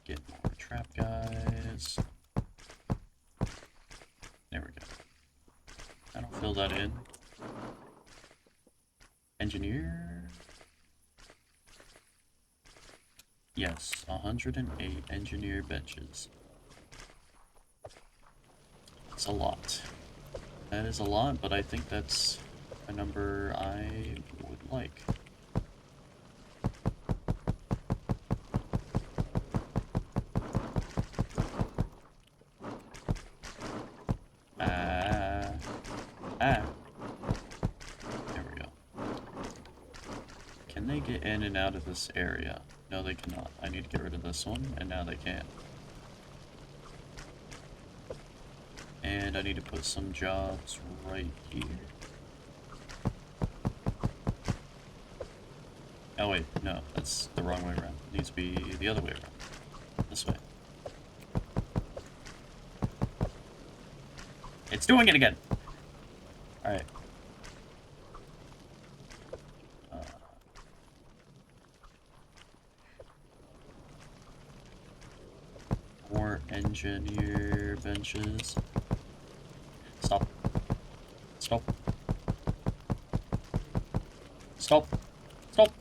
Get more trap guys. There we go. I don't fill that in. Engineer? Yes, 108 engineer benches. That's a lot. That is a lot, but I think that's a number I would like. Ah. they get in and out of this area? No, they cannot. I need to get rid of this one, and now they can. And I need to put some jobs right here. Oh wait, no, that's the wrong way around. It needs to be the other way around. This way. It's doing it again! Alright. More engineer benches. Stop. Stop. Stop. Stop.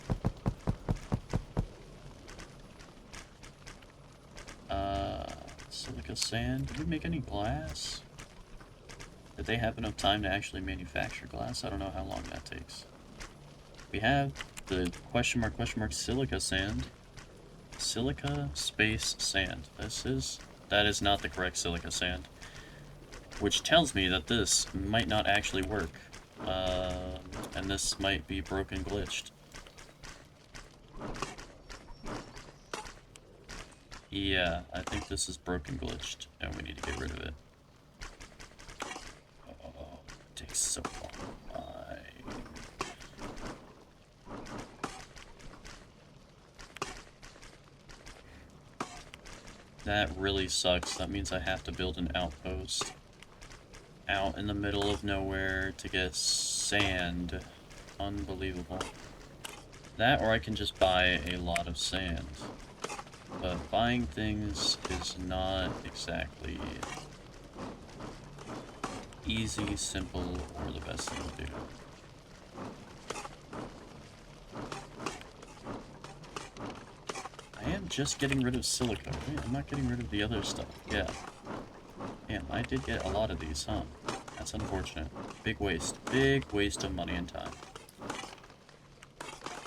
Silica sand. Did we make any glass? Did they have enough time to actually manufacture glass? I don't know how long that takes. We have the question mark silica sand. Silica space sand. That is not the correct silica sand. Which tells me that this might not actually work. And this might be broken glitched. Yeah, I think this is broken glitched, and we need to get rid of it. Oh, it takes so long. That really sucks. That means I have to build an outpost out in the middle of nowhere to get sand. Unbelievable. That, or I can just buy a lot of sand. But buying things is not exactly easy, simple, or the best thing to do. I am just getting rid of silica, right? I'm not getting rid of the other stuff. Yeah. Damn, I did get a lot of these, huh? That's unfortunate. Big waste. Big waste of money and time.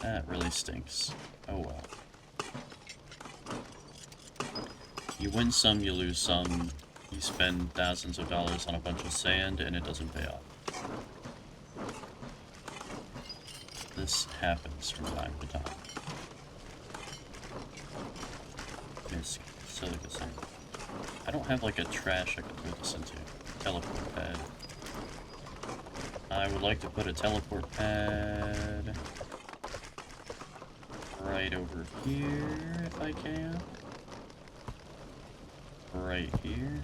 That really stinks. Oh well. You win some, you lose some. You spend thousands of dollars on a bunch of sand, and it doesn't pay off. This happens from time to time. Miss silica sand. I don't have like a trash I can throw this into. Teleport pad. I would like to put a teleport pad right over here if I can. Right here.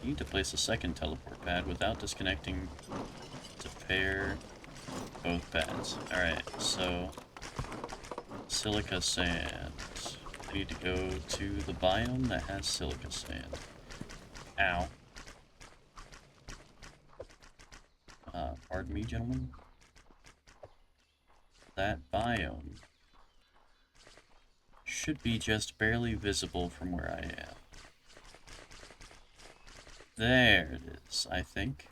Need to place a second teleport pad without disconnecting to pair both pads. Alright, so silica sand. I need to go to the biome that has silica sand. Ow. Pardon me, gentlemen. That biome should be just barely visible from where I am. There it is, I think.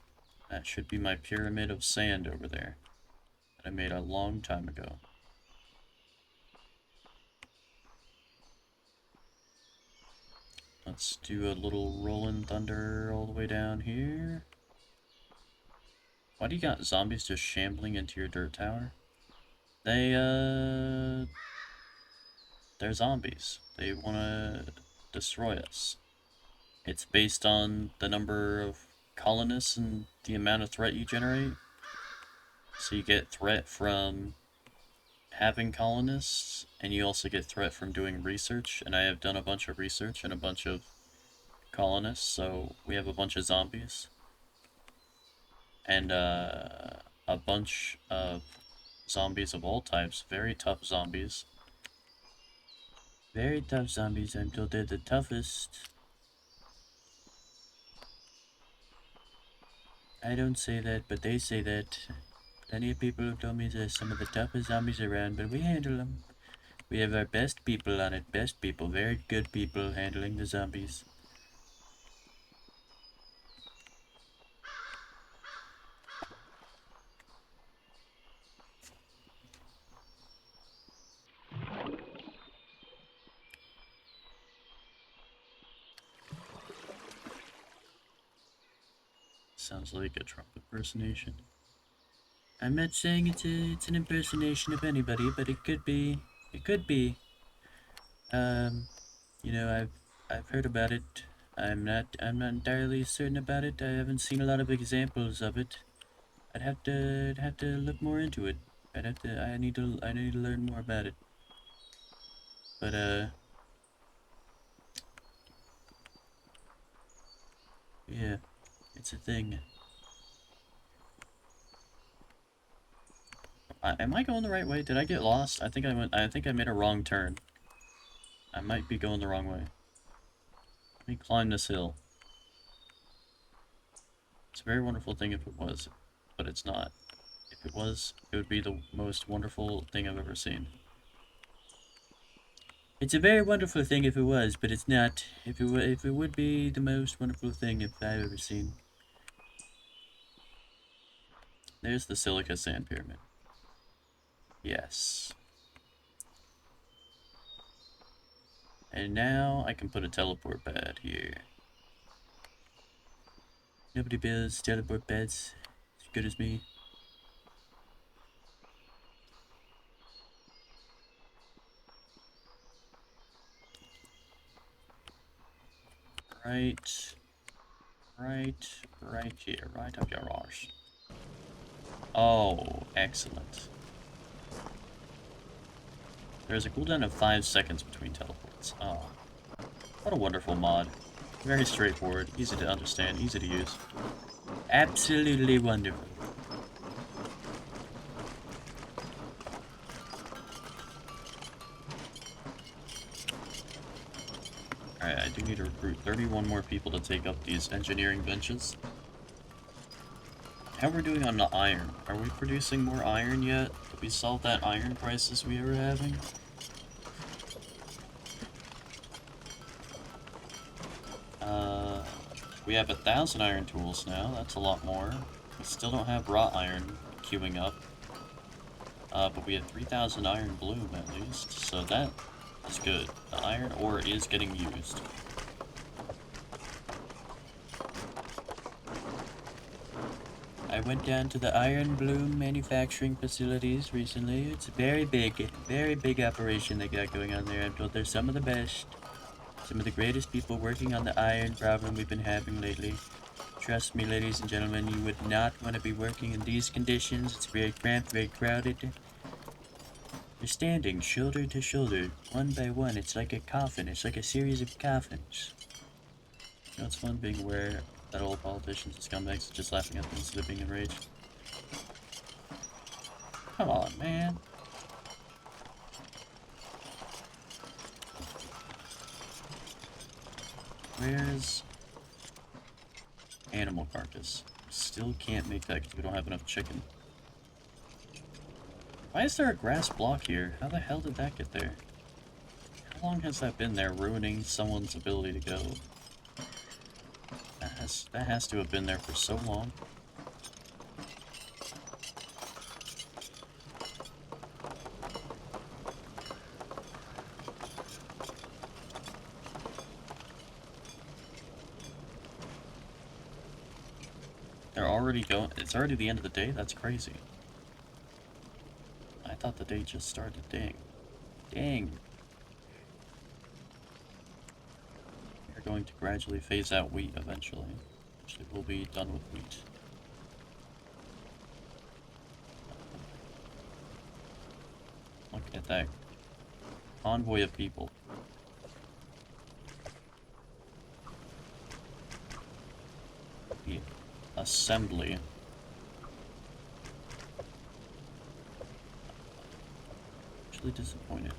That should be my pyramid of sand over there that I made a long time ago. Let's do a little rolling thunder all the way down here. Why do you got zombies just shambling into your dirt tower? They're zombies. They wanna destroy us. It's based on the number of colonists and the amount of threat you generate. So you get threat from having colonists, and you also get threat from doing research, and I have done a bunch of research and a bunch of colonists, so we have a bunch of zombies. And a bunch of zombies of all types, very tough zombies. Very tough zombies, I'm told they're the toughest. I don't say that, but they say that. Plenty of people have told me they're some of the toughest zombies around, but we handle them. We have our best people on it, best people, very good people handling the zombies. Sounds like a Trump impersonation. I'm not saying it's an impersonation of anybody, but it could be. It could be. Um, you know, I've heard about it. I'm not entirely certain about it. I haven't seen a lot of examples of it. I'd have to look more into it. I need to learn more about it. But yeah, it's a thing. Am I going the right way? Did I get lost? I think I made a wrong turn. I might be going the wrong way. Let me climb this hill. It's a very wonderful thing if it was, but it's not. If it was, it would be the most wonderful thing I've ever seen. It's a very wonderful thing if it was, but it's not. If it would be the most wonderful thing if I've ever seen. There's the silica sand pyramid. Yes. And now I can put a teleport pad here. Nobody builds teleport pads as good as me. Right. Right here. Right up your arse. Oh, excellent. There's a cooldown of 5 seconds between teleports. Oh, what a wonderful mod. Very straightforward, easy to understand, easy to use. Absolutely wonderful. Alright, I do need to recruit 31 more people to take up these engineering benches. How we're doing on the iron? Are we producing more iron yet? Did we solve that iron crisis we were having? We have 1,000 iron tools now. That's a lot more. We still don't have wrought iron queuing up. But we have 3,000 iron bloom at least, so that is good. The iron ore is getting used. I went down to the iron bloom manufacturing facilities recently. It's a very big operation they got going on there. I'm told they're some of the best. Some of the greatest people working on the iron problem we've been having lately. Trust me, ladies and gentlemen, you would not want to be working in these conditions. It's very cramped, very crowded. You're standing shoulder to shoulder, one by one. It's like a coffin. It's like a series of coffins. You know, it's fun being aware that all politicians and scumbags are just laughing at them instead of being enraged. Come on, man. Where's animal carcass? Still can't make that because we don't have enough chicken. Why is there a grass block here? How the hell did that get there? How long has that been there, ruining someone's ability to go? That has to have been there for so long. They're already going. It's already the end of the day? That's crazy. I thought the day just started. Dang. Dang. We're going to gradually phase out wheat eventually. Actually, we'll be done with wheat. Look at that convoy of people. The assembly. Actually disappointed.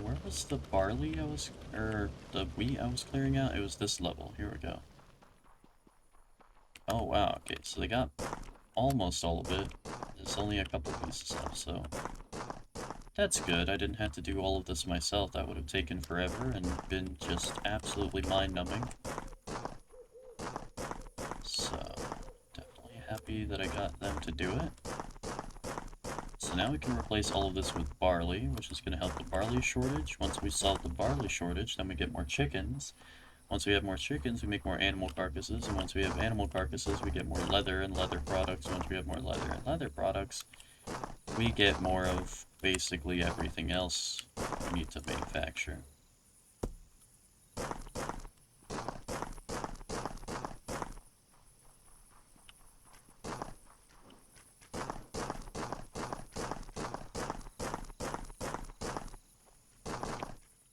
Where was the barley or the wheat I was clearing out? It was this level. Here we go. Oh wow, okay, so they got almost all of it. There's only a couple pieces left, so that's good. I didn't have to do all of this myself. That would have taken forever and been just absolutely mind-numbing. So, definitely happy that I got them to do it. So now we can replace all of this with barley, which is going to help the barley shortage. Once we solve the barley shortage, then we get more chickens. Once we have more chickens, we make more animal carcasses, and once we have animal carcasses, we get more leather and leather products. Once we have more leather and leather products, we get more of basically everything else we need to manufacture.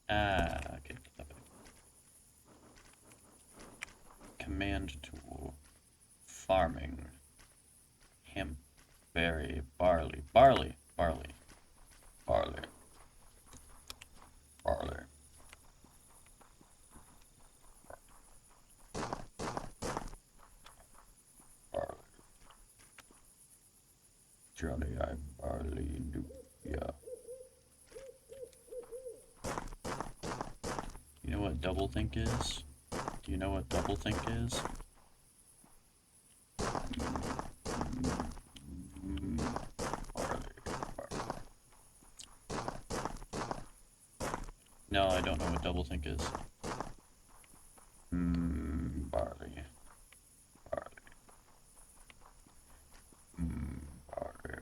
Okay. Command tool. Farming. Hemp. Berry. Barley. Barley. Barley. Barley. Barley. Barley. Johnny, I barley do. Yeah. You know what doublethink is? Do you know what doublethink is? No, I don't know what doublethink is. Barley. Barley. Barley.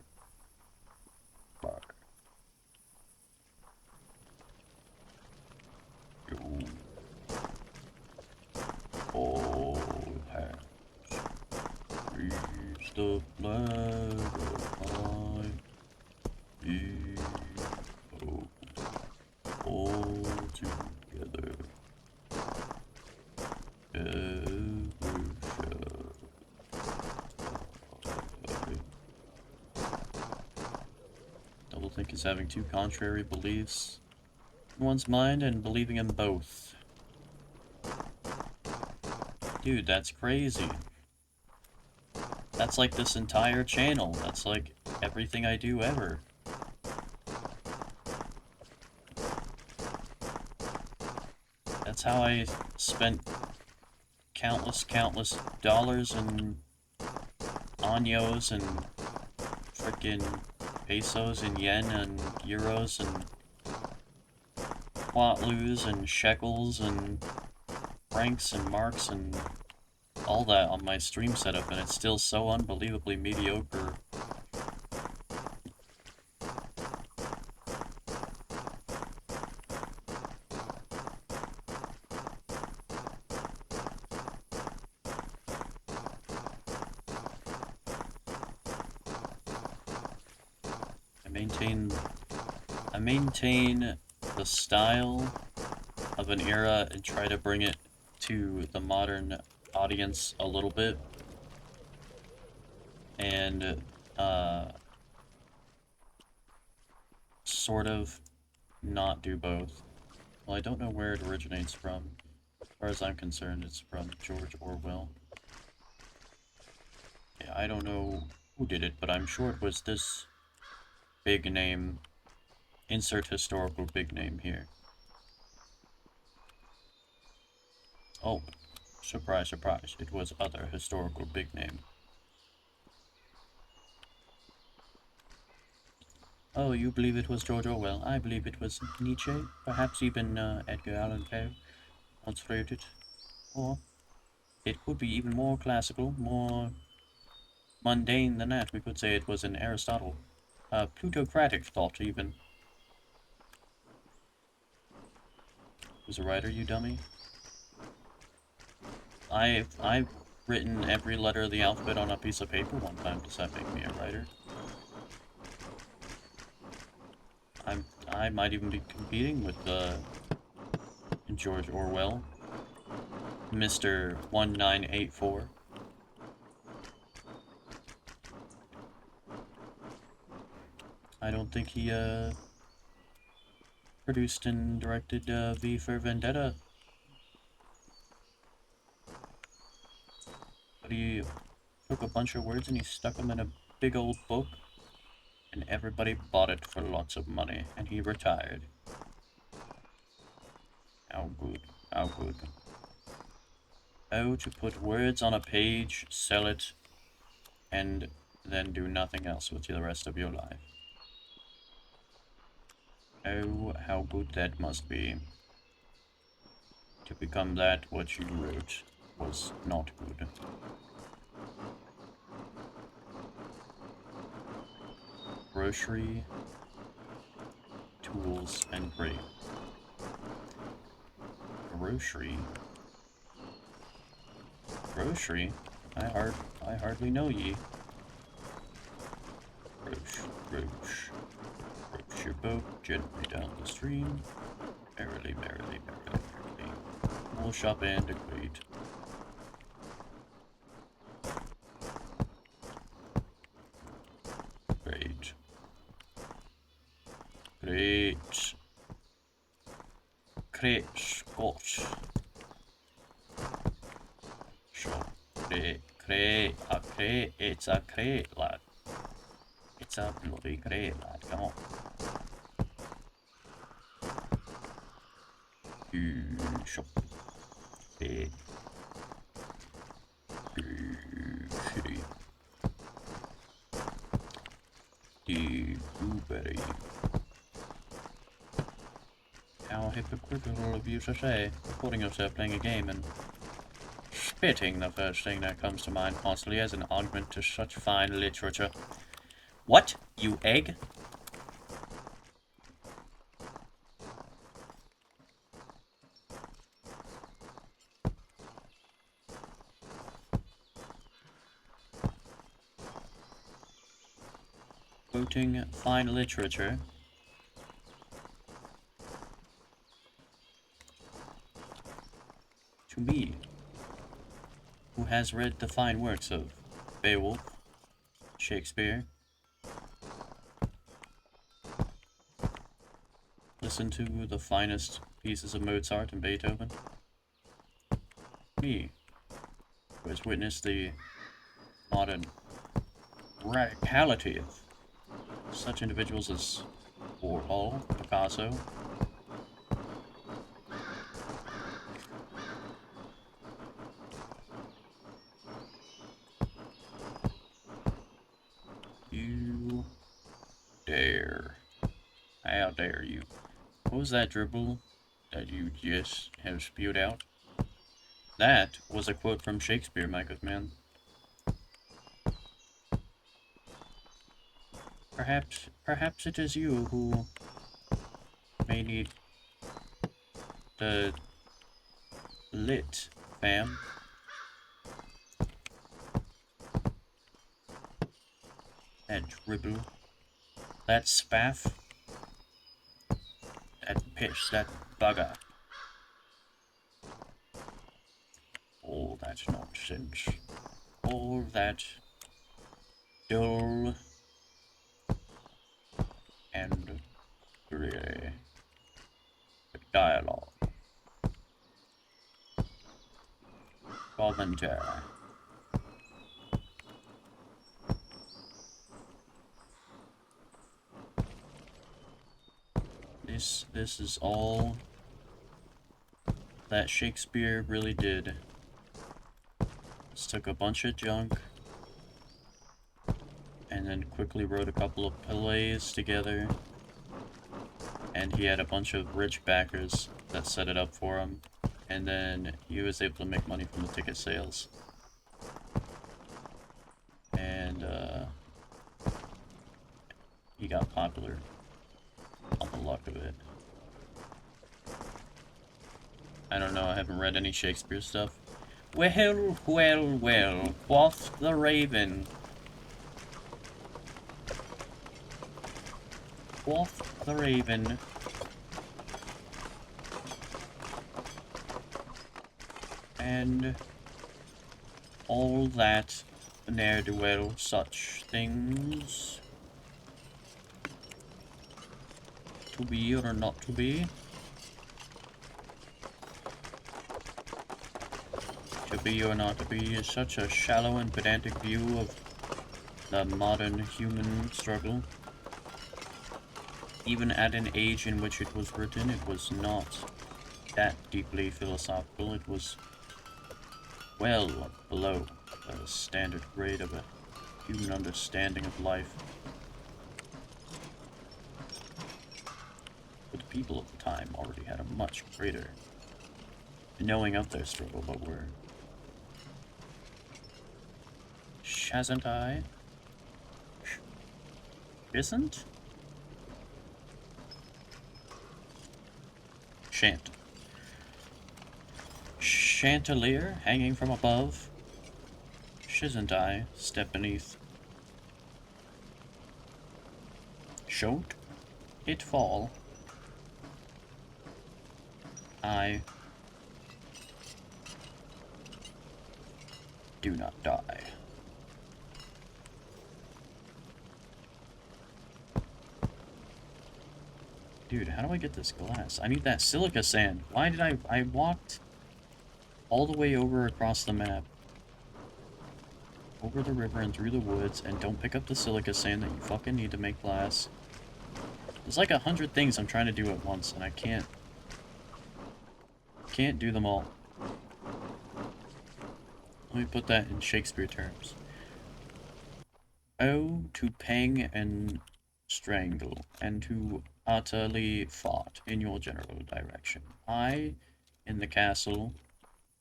Barley. You. All hands. Reach the flag of high. People. All together. Every shell. Doublethink is having two contrary beliefs in one's mind and believing in both. Dude, that's crazy. That's like this entire channel. That's like everything I do ever. That's how I spent countless dollars and anyos and frickin' pesos and yen and euros and quatloos and shekels and francs and marks and all that on my stream setup, and it's still so unbelievably mediocre. I maintain the style of an era and try to bring it to the modern audience a little bit, and sort of not do both. Well, I don't know where it originates from. As far as I'm concerned, it's from George Orwell. Yeah, I don't know who did it, but I'm sure it was this big name. Insert historical big name here. Oh, surprise, surprise, it was other historical big name. Oh, you believe it was George Orwell? I believe it was Nietzsche, perhaps even Edgar Allan Poe once wrote it. Or it could be even more classical, more mundane than that. We could say it was an Aristotle. Plutocratic thought, even. Who's a writer, you dummy? I've written every letter of the alphabet on a piece of paper one time. Does that make me a writer? I might even be competing with George Orwell, Mr. 1984. I don't think he produced and directed V for Vendetta. But he took a bunch of words and he stuck them in a big old book, and everybody bought it for lots of money, and he retired. How good, how good. How to put words on a page, sell it, and then do nothing else with the rest of your life. Oh, how good that must be. To become that, what you wrote was not good. Grocery, tools, and grape. Grocery? Grocery? I hardly know ye. Roach. Roach your boat gently down the stream. Merrily, merrily, merrily, merrily. Wool shop and agreed. Great. Great. Great Scotch. Shop. Great. A crate. It's a crate, lad. It's a bloody crate, lad. Come on. Shop. Crate. Shitty. The blueberry. How hypocritical of you to say, recording yourself playing a game and spitting the first thing that comes to mind constantly as an argument to such fine literature. What? You egg? Quoting fine literature. To me, who has read the fine works of Beowulf, Shakespeare, listened to the finest pieces of Mozart and Beethoven. Me, who has witnessed the modern radicality of such individuals as Warhol, Picasso. You dare. How dare you? What was that dribble that you just have spewed out? That was a quote from Shakespeare, my good man. Perhaps it is you who may need the lit, fam. That dribble. That spaff. That pitch, that bugger. All that nonsense. All that dull and dreary dialogue. Commentary. This is all that Shakespeare really did. Just took a bunch of junk and then quickly wrote a couple of plays together, and he had a bunch of rich backers that set it up for him, and then he was able to make money from the ticket sales. And he got popular on the luck of it. I don't know, I haven't read any Shakespeare stuff. Well, well, well, quoth the raven. Quoth the raven. And all that ne'er-do-well such things. To be or not to be. To be or not to be is such a shallow and pedantic view of the modern human struggle. Even at an age in which it was written, it was not that deeply philosophical. It was well below the standard grade of a human understanding of life. But the people of the time already had a much greater knowing of their struggle, but were. Shazant I? Isn't? Shant. Chandelier hanging from above. Shisn't I step beneath? Shon't it fall? I do not die. Dude, how do I get this glass? I need that silica sand. Why did I walked all the way over across the map, over the river and through the woods, and don't pick up the silica sand that you fucking need to make glass. There's like 100 things I'm trying to do at once, and I can't do them all. Let me put that in Shakespeare terms. Oh, to pang and strangle, and to utterly fart in your general direction. I, in the castle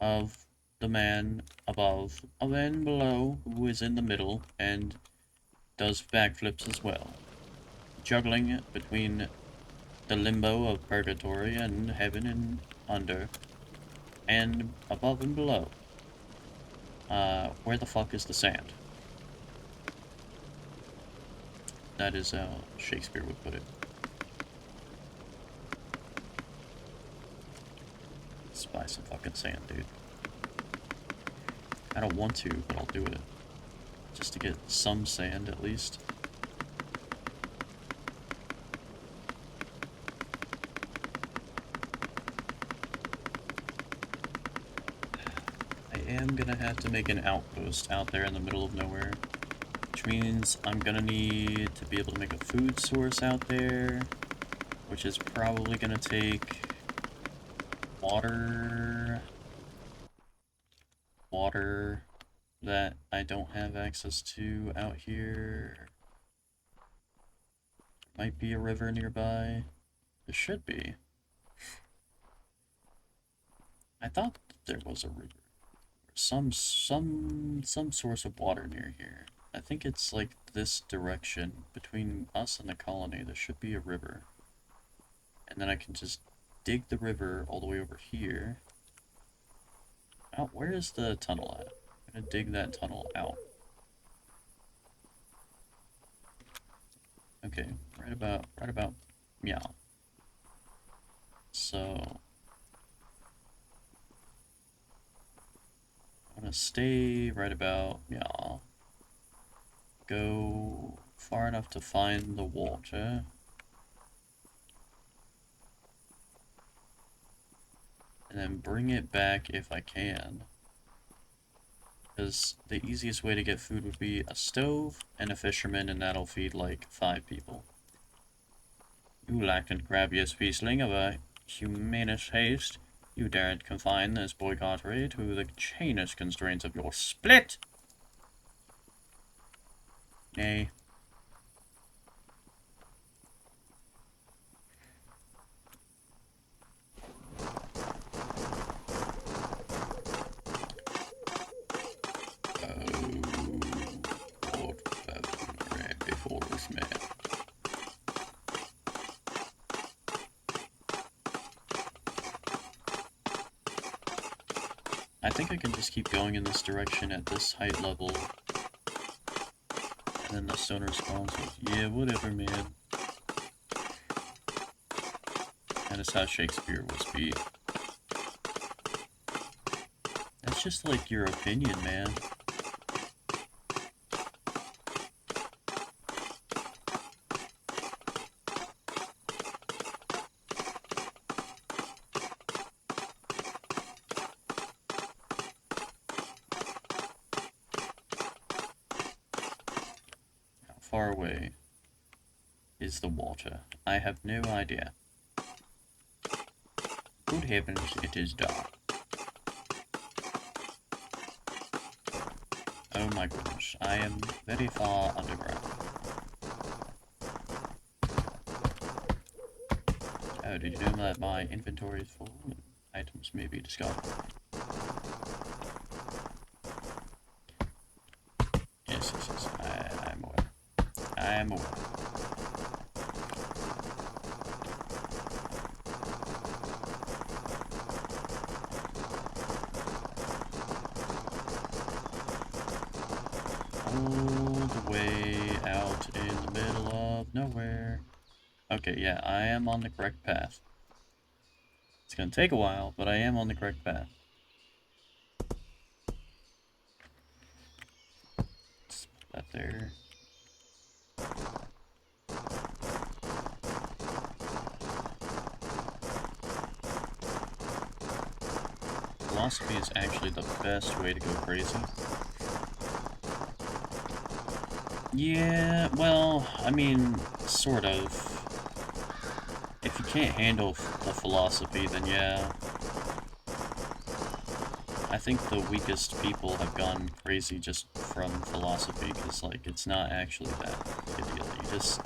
of the man above, a man below, who is in the middle, and does backflips as well, juggling between the limbo of purgatory and heaven and under, and above and below. Where the fuck is the sand? That is how Shakespeare would put it. Let's buy some fucking sand, dude. I don't want to, but I'll do it. Just to get some sand, at least. I am gonna have to make an outpost out there in the middle of nowhere. Which means I'm gonna need to be able to make a food source out there. Which is probably gonna take water that I don't have access to out here. Might be a river nearby. There should be. I thought there was a river. Some source of water near here. I think it's like this direction between us and the colony. There should be a river. And then I can just dig the river all the way over here. Oh, where is the tunnel at? I'm gonna dig that tunnel out. Okay, right about, yeah. So, I'm gonna stay right about, yeah. Go far enough to find the water. And then bring it back if I can. Because the easiest way to get food would be a stove and a fisherman, and that'll feed like 5 people. You lactant gravious beastling of a humanist haste, you daren't confine this boycottery to the chainous constraints of your split! Nay. Before this man. I think I can just keep going in this direction at this height level. And then the stone responds with, yeah, whatever, man. That is how Shakespeare would speak. That's just like your opinion, man. Far away is the water? I have no idea. Good heavens, it is dark. Oh my goodness, I am very far underground. Oh, did you know that my inventory is full and items may be discarded? Yes. I'm aware. I'm aware. All the way out in the middle of nowhere. Okay, yeah, I am on the correct path. It's gonna take a while, but I am on the correct path. Let's put that there. Philosophy is actually the best way to go crazy. Yeah, well, I mean, sort of. If you can't handle the philosophy, then yeah. I think the weakest people have gone crazy just from philosophy, because, like, it's not actually that big a deal. You just...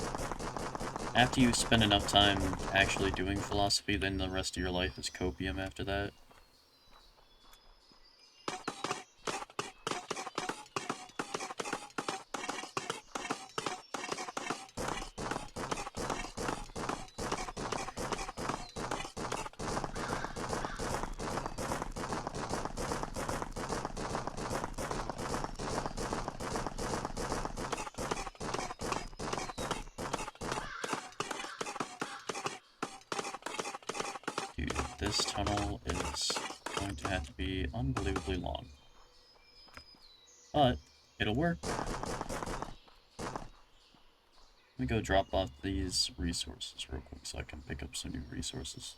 After you spend enough time actually doing philosophy, then the rest of your life is copium after that. Dude, this tunnel is going to have to be unbelievably long. But, it'll work. Let me go drop off these resources real quick so I can pick up some new resources.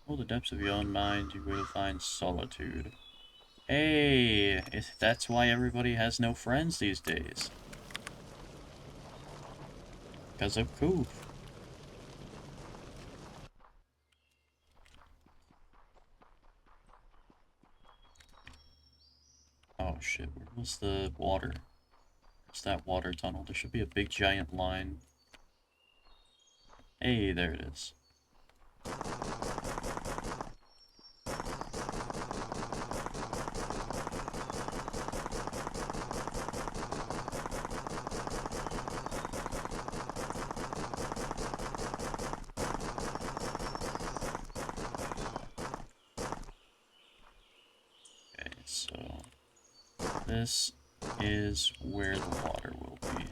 Oh, the depths of your own mind, you will find solitude. Hey, that's why everybody has no friends these days. Because of Coof. Oh shit, where was the water? Where's that water tunnel? There should be a big giant line. Hey, there it is. Okay, so this is where the water will be.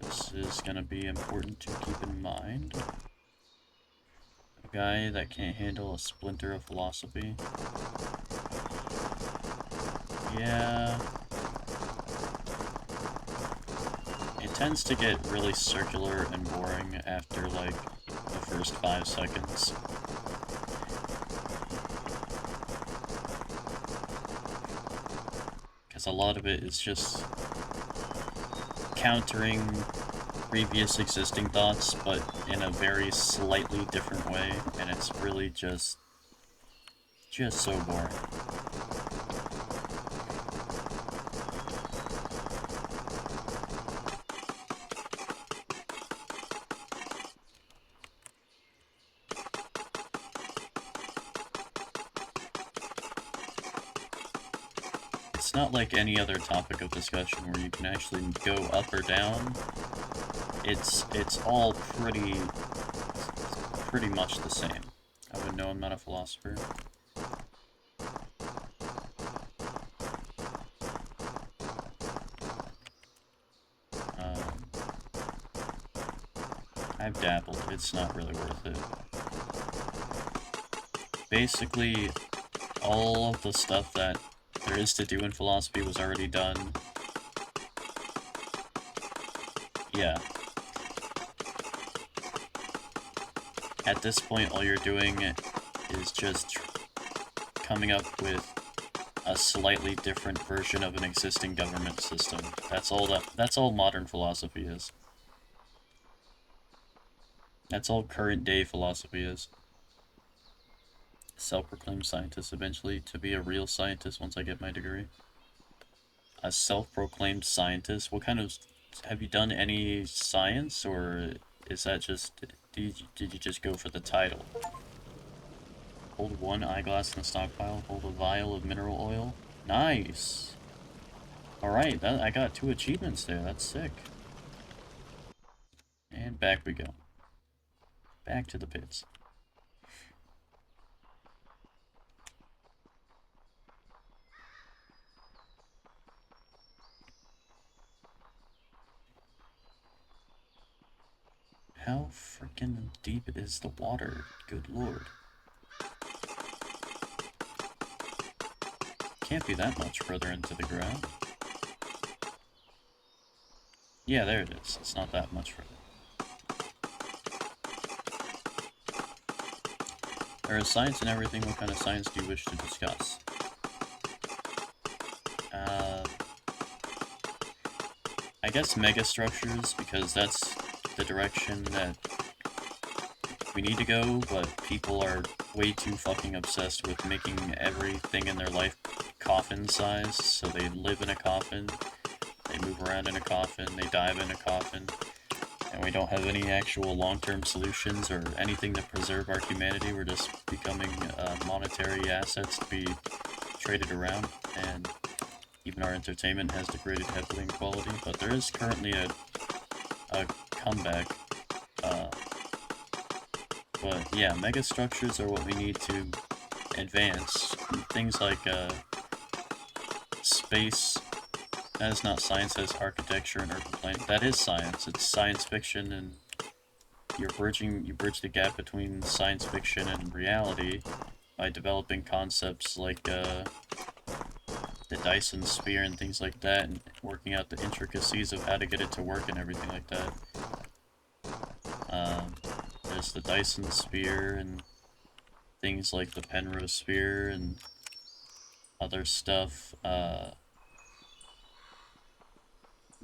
This is gonna be important to keep in mind. A guy that can't handle a splinter of philosophy. Yeah. It tends to get really circular and boring after, like, the first 5 seconds. Because a lot of it is just countering previous existing thoughts, but in a very slightly different way, and it's really just so boring. It's not like any other topic of discussion where you can actually go up or down. It's all pretty much the same. I would know I'm not a philosopher. I've dabbled. It's not really worth it. Basically, all of the stuff that there is to do in philosophy was already done. Yeah. At this point, all you're doing is just coming up with a slightly different version of an existing government system. That's all modern philosophy is. That's all current day philosophy is. Self-proclaimed scientist eventually, to be a real scientist once I get my degree. A self-proclaimed scientist? What kind of have you done any science, or is that just did you just go for the title? Hold one eyeglass in the stockpile. Hold a vial of mineral oil. Nice. All right, that I got 2 achievements there. That's sick. And back we go. Back to the pits. How freaking deep is the water? Good lord. Can't be that much further into the ground. Yeah, there it is. It's not that much further. There is science and everything. What kind of science do you wish to discuss? I guess megastructures, because that's the direction that we need to go, but people are way too fucking obsessed with making everything in their life coffin-sized, so they live in a coffin, they move around in a coffin, they dive in a coffin, and we don't have any actual long-term solutions or anything to preserve our humanity. We're just becoming monetary assets to be traded around, and even our entertainment has degraded heavily in quality, but there is currently a comeback. But yeah, megastructures are what we need to advance. Things like space. That is not science, that is architecture and urban planning. That is science. It's science fiction, and you bridge the gap between science fiction and reality by developing concepts like the Dyson sphere and things like that, and working out the intricacies of how to get it to work and everything like that. There's the Dyson sphere and things like the Penrose sphere and other stuff.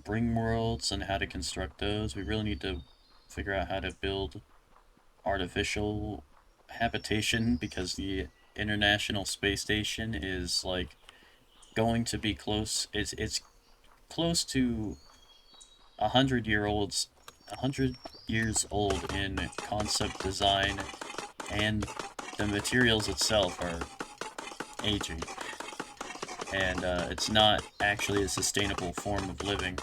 Bring worlds and how to construct those. We really need to figure out how to build artificial habitation, because the International Space Station is like going to be close. It's close to 100 years old in concept design, and the materials itself are aging, and it's not actually a sustainable form of living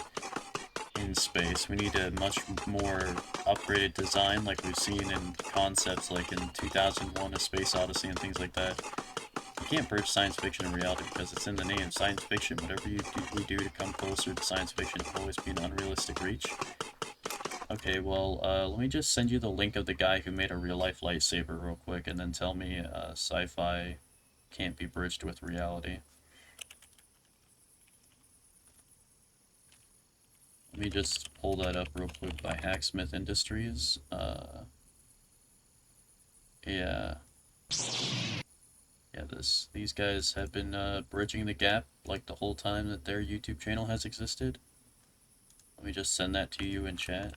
in space. We need a much more upgraded design, like we've seen in concepts like in 2001: A Space Odyssey and things like that. You can't bridge science fiction and reality because it's in the name. Science fiction, whatever we do to come closer to science fiction, will always be an unrealistic reach. Okay, well, let me just send you the link of the guy who made a real-life lightsaber real quick, and then tell me sci-fi can't be bridged with reality. Let me just pull that up real quick by Hacksmith Industries. Yeah. Yeah, these guys have been bridging the gap like the whole time that their YouTube channel has existed. Let me just send that to you in chat.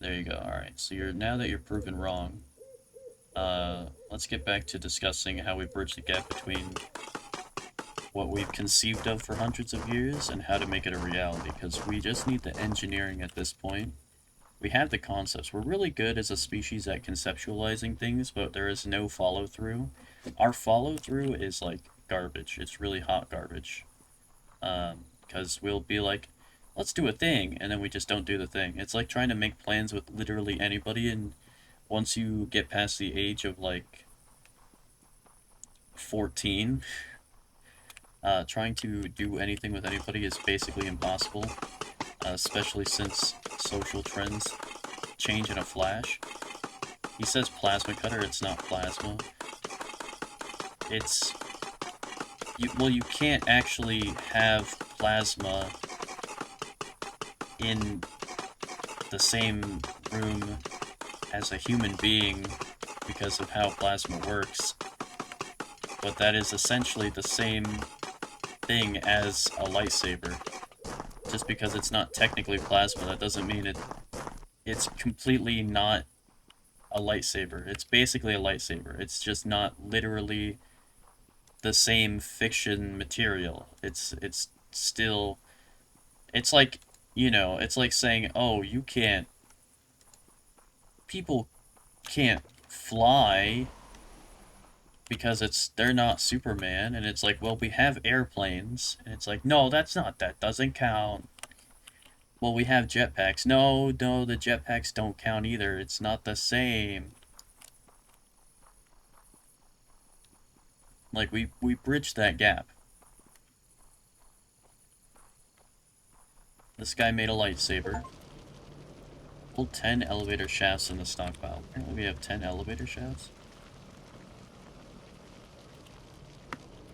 There you go. Alright, so now that you're proven wrong, let's get back to discussing how we bridge the gap between what we've conceived of for hundreds of years and how to make it a reality, because we just need the engineering at this point. We have the concepts. We're really good as a species at conceptualizing things, but there is no follow-through. Our follow-through is like garbage. It's really hot garbage. Because we'll be like, let's do a thing, and then we just don't do the thing. It's like trying to make plans with literally anybody, and once you get past the age of like 14, trying to do anything with anybody is basically impossible, especially since social trends change in a flash. He says plasma cutter, it's not plasma. It's... well, you can't actually have plasma in the same room as a human being because of how plasma works, but that is essentially the same thing as a lightsaber. Just because it's not technically plasma, that doesn't mean it's completely not a lightsaber. It's basically a lightsaber. It's just not literally the same fiction material. It's still... it's like You know, it's like saying, oh, you can't, people can't fly because they're not Superman, and it's like, well, we have airplanes, and it's like, no, that doesn't count. Well, we have jetpacks. No, no, the jetpacks don't count either. It's not the same. Like, we bridged that gap. This guy made a lightsaber. Pulled 10 elevator shafts in the stockpile. Apparently we have 10 elevator shafts.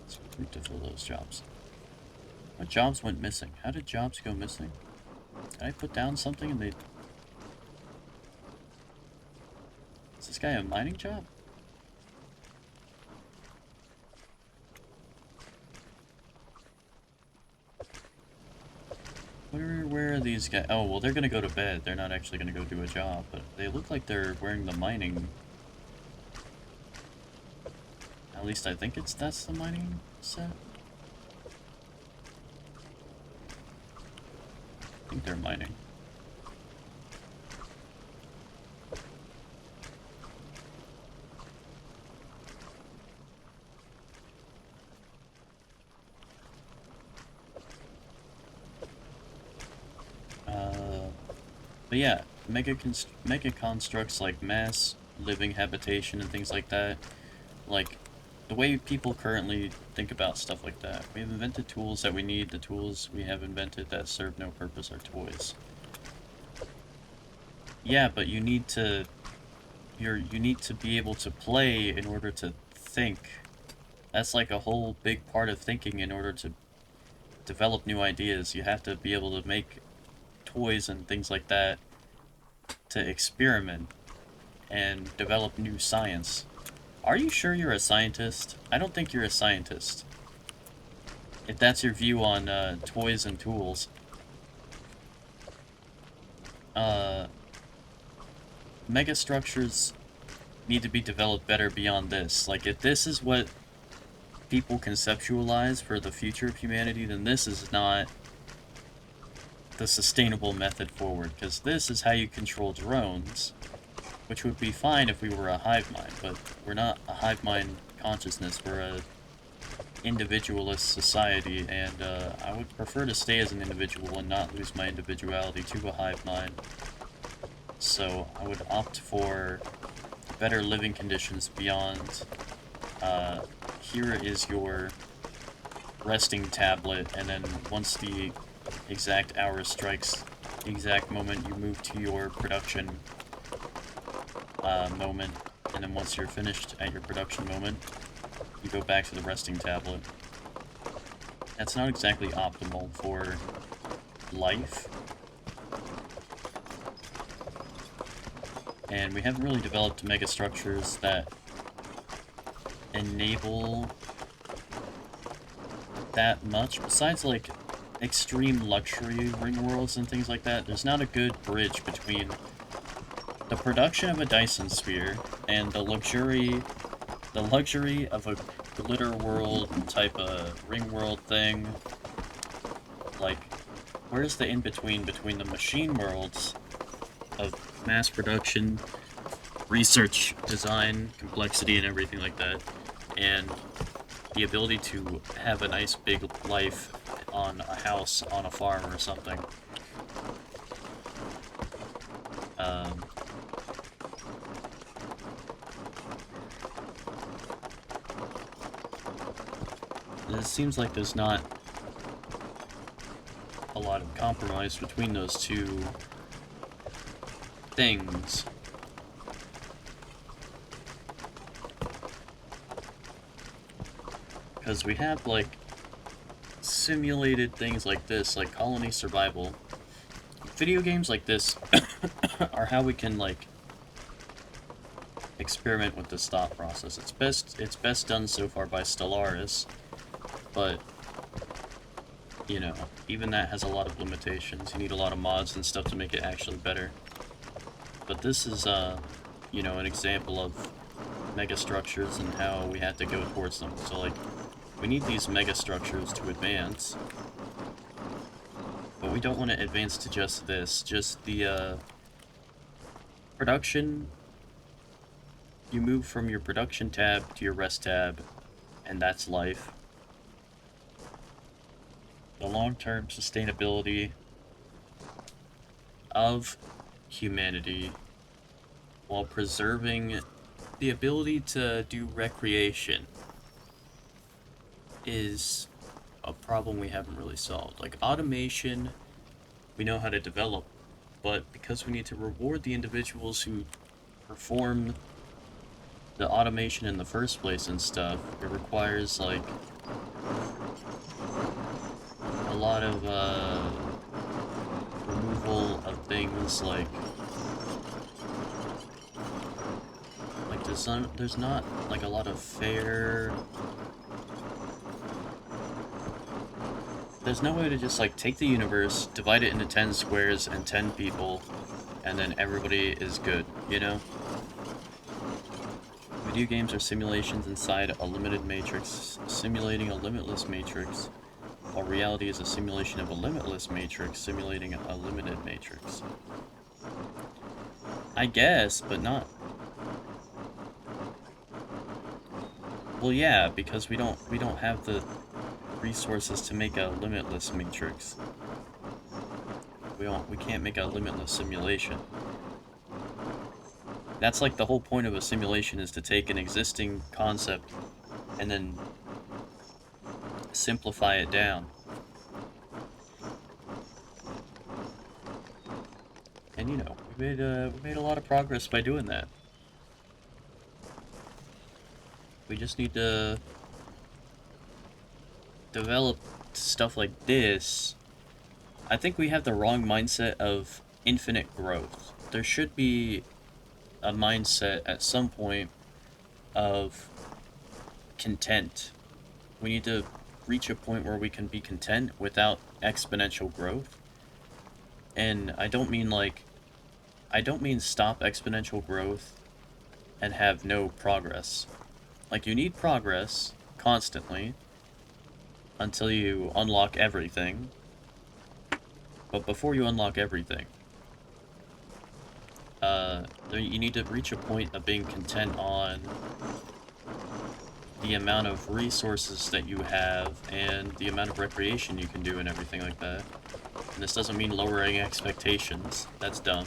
Let's recruit to fill those jobs. What jobs went missing? How did jobs go missing? Did I put down something and they... Is this guy a mining job? Where are these guys? Oh, well, they're gonna go to bed. They're not actually gonna go do a job, but they look like they're wearing the mining... At least I think that's the mining set. I think they're mining. But yeah, mega constructs like mass living habitation and things like that, like the way people currently think about stuff like that. We have invented tools that we need. The tools we have invented that serve no purpose are toys. Yeah, but you need to be able to play in order to think. That's like a whole big part of thinking. In order to develop new ideas, you have to be able to make toys and things like that to experiment and develop new science. Are you sure you're a scientist? I don't think you're a scientist. If that's your view on toys and tools. Megastructures need to be developed better beyond this. Like, if this is what people conceptualize for the future of humanity, then this is not the sustainable method forward, because this is how you control drones, which would be fine if we were a hive mind, but we're not a hive mind consciousness. We're a individualist society, and I would prefer to stay as an individual and not lose my individuality to a hive mind. So I would opt for better living conditions beyond, here is your resting tablet, and then once the exact hour strikes, the exact moment you move to your production moment, and then once you're finished at your production moment, you go back to the resting tablet. That's not exactly optimal for life. And we haven't really developed megastructures that enable that much. Besides, like, extreme luxury ring worlds and things like that, there's not a good bridge between the production of a Dyson sphere and the luxury of a glitter world type of ring world thing. Like, where's the in-between between the machine worlds of mass production, research, design, complexity, and everything like that, and the ability to have a nice big life on a house on a farm or something. It seems like there's not a lot of compromise between those two things. Because we have, like, simulated things like this, like colony survival. Video games like this are how we can, like, experiment with this thought process. It's best done so far by Stellaris, but, you know, even that has a lot of limitations. You need a lot of mods and stuff to make it actually better. But this is, you know, an example of megastructures and how we had to go towards them. So, like, we need these megastructures to advance. But we don't want to advance to just this. Just the production. You move from your production tab to your rest tab, and that's life. The long-term sustainability of humanity while preserving the ability to do recreation is a problem we haven't really solved. Like automation, we know how to develop, but because we need to reward the individuals who perform the automation in the first place and stuff, it requires like a lot of removal of things like there's not like a lot of fair. There's no way to just like take the universe, divide it into 10 squares and 10 people, and then everybody is good, you know? Video games are simulations inside a limited matrix, simulating a limitless matrix, while reality is a simulation of a limitless matrix, simulating a limited matrix. I guess, but not. Well, yeah, because we don't have the resources to make a limitless matrix. We can't make a limitless simulation. That's like the whole point of a simulation, is to take an existing concept and then simplify it down. And you know, we made a lot of progress by doing that. We just need to develop stuff like this. I think we have the wrong mindset of infinite growth. There should be a mindset at some point of content. We need to reach a point where we can be content without exponential growth. And I don't mean stop exponential growth and have no progress. Like, you need progress constantly until you unlock everything. But before you unlock everything, you need to reach a point of being content on the amount of resources that you have and the amount of recreation you can do and everything like that. And this doesn't mean lowering expectations. That's dumb.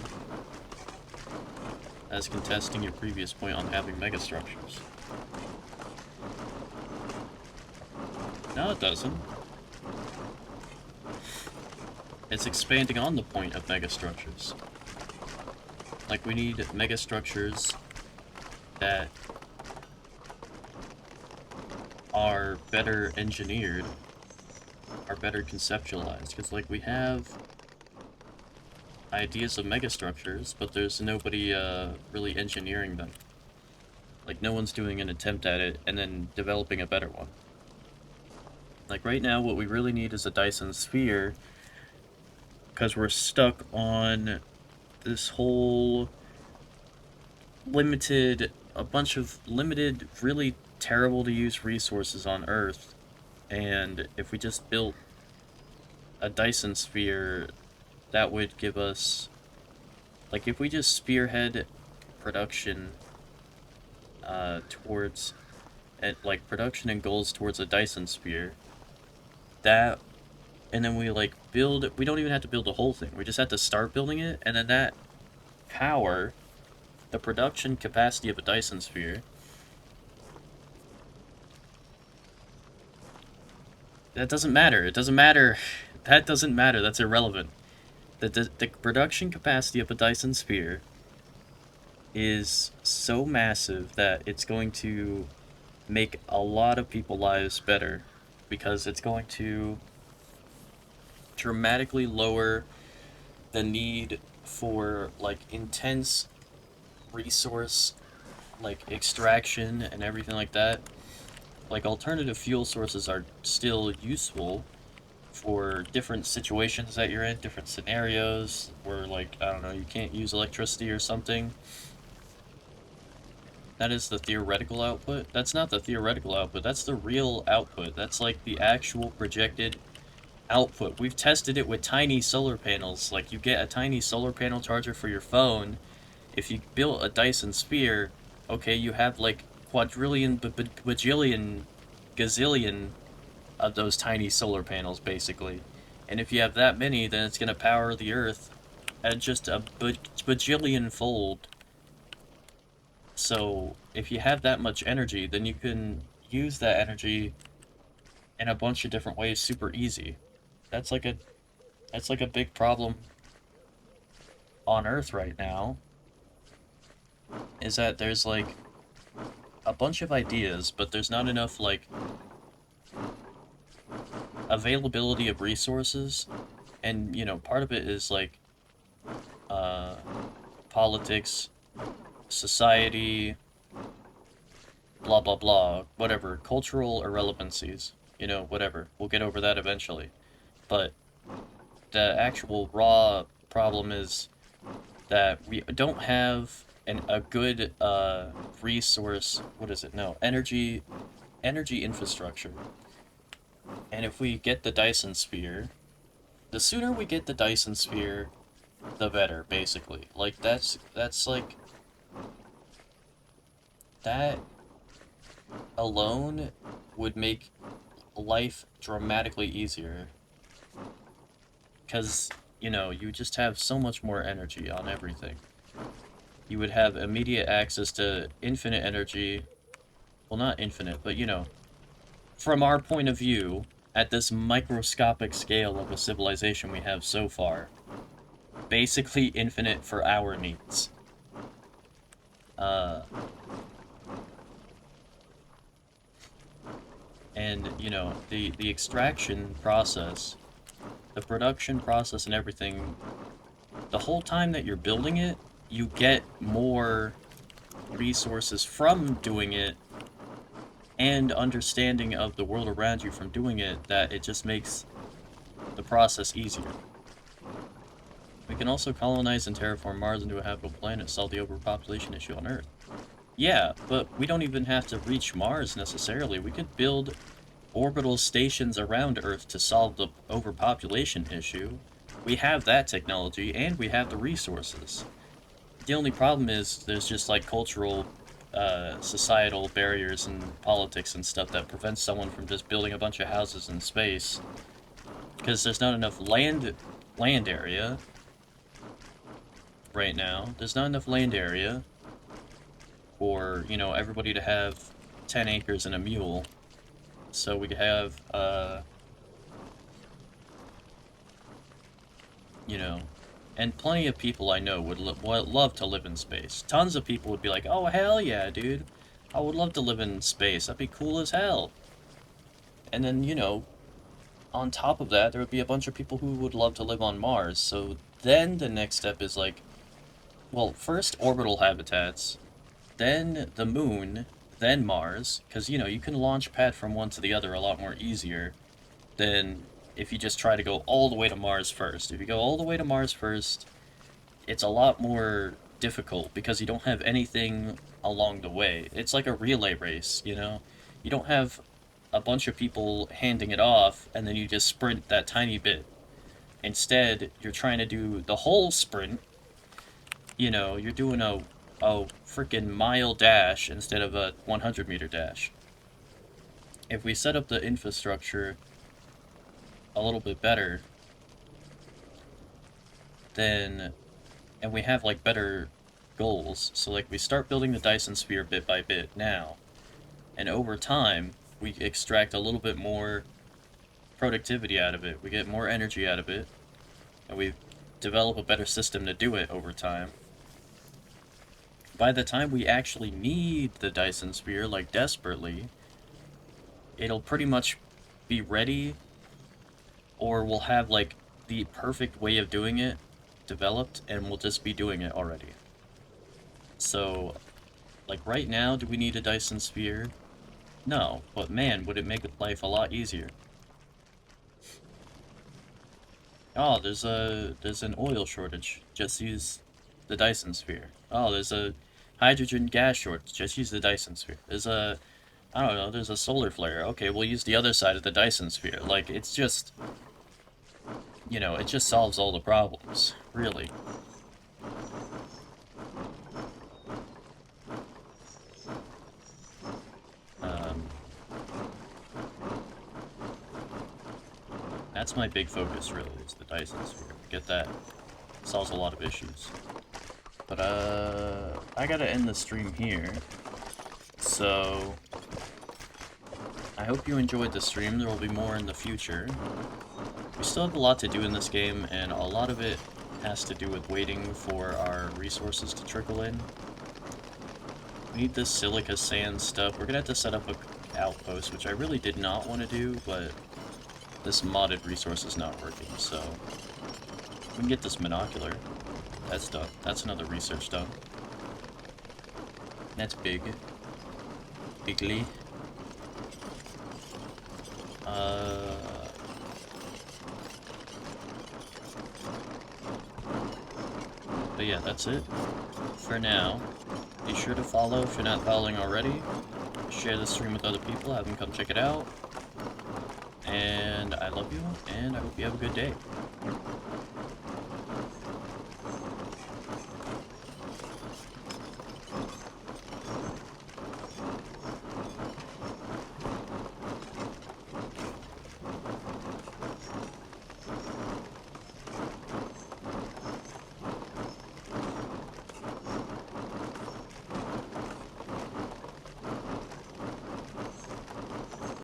As contesting your previous point on having megastructures. No, it doesn't. It's expanding on the point of megastructures. Like, we need megastructures that are better engineered, are better conceptualized. Because, like, we have ideas of megastructures, but there's nobody really engineering them. Like, no one's doing an attempt at it and then developing a better one. Like, right now, what we really need is a Dyson sphere, because we're stuck on this whole a bunch of limited, really terrible to use resources on Earth. And if we just built a Dyson sphere, that would give us, like, if we just spearhead production towards, like, production and goals towards a Dyson sphere, that, and then we, like, build, we don't even have to build the whole thing, we just have to start building it, and then that power, the production capacity of a Dyson sphere, that doesn't matter, it doesn't matter, that doesn't matter, that's irrelevant. The production capacity of a Dyson sphere is so massive that it's going to make a lot of people's lives better, because it's going to dramatically lower the need for, like, intense resource, like, extraction and everything like that. Like, alternative fuel sources are still useful for different situations that you're in, different scenarios where, like, I don't know, you can't use electricity or something. That is the theoretical output. That's not the theoretical output, that's the real output. That's like the actual projected output. We've tested it with tiny solar panels. Like, you get a tiny solar panel charger for your phone. If you built a Dyson Sphere, okay, you have like quadrillion, bajillion, gazillion of those tiny solar panels, basically. And if you have that many, then it's going to power the Earth at just a bajillion fold. So if you have that much energy, then you can use that energy in a bunch of different ways super easy. That's like a that's like a big problem on Earth right now, is that there's like a bunch of ideas, but there's not enough like availability of resources. And part of it is like uh politics, society, blah blah blah, whatever, cultural irrelevancies, whatever. We'll get over that eventually. But the actual raw problem is that we don't have a good resource. What is it? No, energy infrastructure. And if we get the Dyson Sphere, the sooner we get the Dyson Sphere, the better. Basically, like that's like that alone would make life dramatically easier. Because you just have so much more energy on everything. You would have immediate access to infinite energy. Well, not infinite, but from our point of view, at this microscopic scale of a civilization we have so far, basically infinite for our needs. Uh, and, the extraction process, the production process and everything, the whole time that you're building it, you get more resources from doing it and understanding of the world around you from doing it, that it just makes the process easier. We can also colonize and terraform Mars into a habitable planet to solve the overpopulation issue on Earth. Yeah, but we don't even have to reach Mars necessarily. We could build orbital stations around Earth to solve the overpopulation issue. We have that technology, and we have the resources. The only problem is there's just like cultural, societal barriers and politics and stuff that prevents someone from just building a bunch of houses in space, because there's not enough land area right now. There's not enough land area for everybody to have 10 acres and a mule. So we could have and plenty of people I know would love to live in space. Tons of people would be like, oh, hell yeah, dude. I would love to live in space. That'd be cool as hell. And then, on top of that, there would be a bunch of people who would love to live on Mars. So then the next step is like, well, first orbital habitats, then the moon, then Mars. Because, you can launch pad from one to the other a lot more easier than if you just try to go all the way to Mars first. If you go all the way to Mars first, it's a lot more difficult because you don't have anything along the way. It's like a relay race, You don't have a bunch of people handing it off and then you just sprint that tiny bit. Instead, you're trying to do the whole sprint. You're doing a freaking mile dash instead of a 100-meter dash. If we set up the infrastructure a little bit better, then, and we have like better goals. So like we start building the Dyson Sphere bit by bit now, and over time we extract a little bit more productivity out of it. We get more energy out of it, and we develop a better system to do it over time. By the time we actually need the Dyson Sphere, like desperately, it'll pretty much be ready, or we'll have like the perfect way of doing it developed, and we'll just be doing it already. So, like right now, do we need a Dyson Sphere? No, but man, would it make life a lot easier. Oh, there's an oil shortage. Just use the Dyson Sphere. Oh, there's a hydrogen gas shortage. Just use the Dyson Sphere. There's a, I don't know, there's a solar flare. Okay, we'll use the other side of the Dyson Sphere. Like, it's just, you know, it just solves all the problems, really. That's my big focus, really, is the Dyson sphere. Get that. Solves a lot of issues. But, I gotta end the stream here. So, I hope you enjoyed the stream. There will be more in the future. We still have a lot to do in this game, and a lot of it has to do with waiting for our resources to trickle in. We need this silica sand stuff. We're gonna have to set up a outpost, which I really did not want to do, but this modded resource is not working, so we can get this monocular. That's done. That's another research done. That's big. Bigly. But yeah, that's it for now. Be sure to follow if you're not following already. Share the stream with other people, have them come check it out. And I love you, and I hope you have a good day.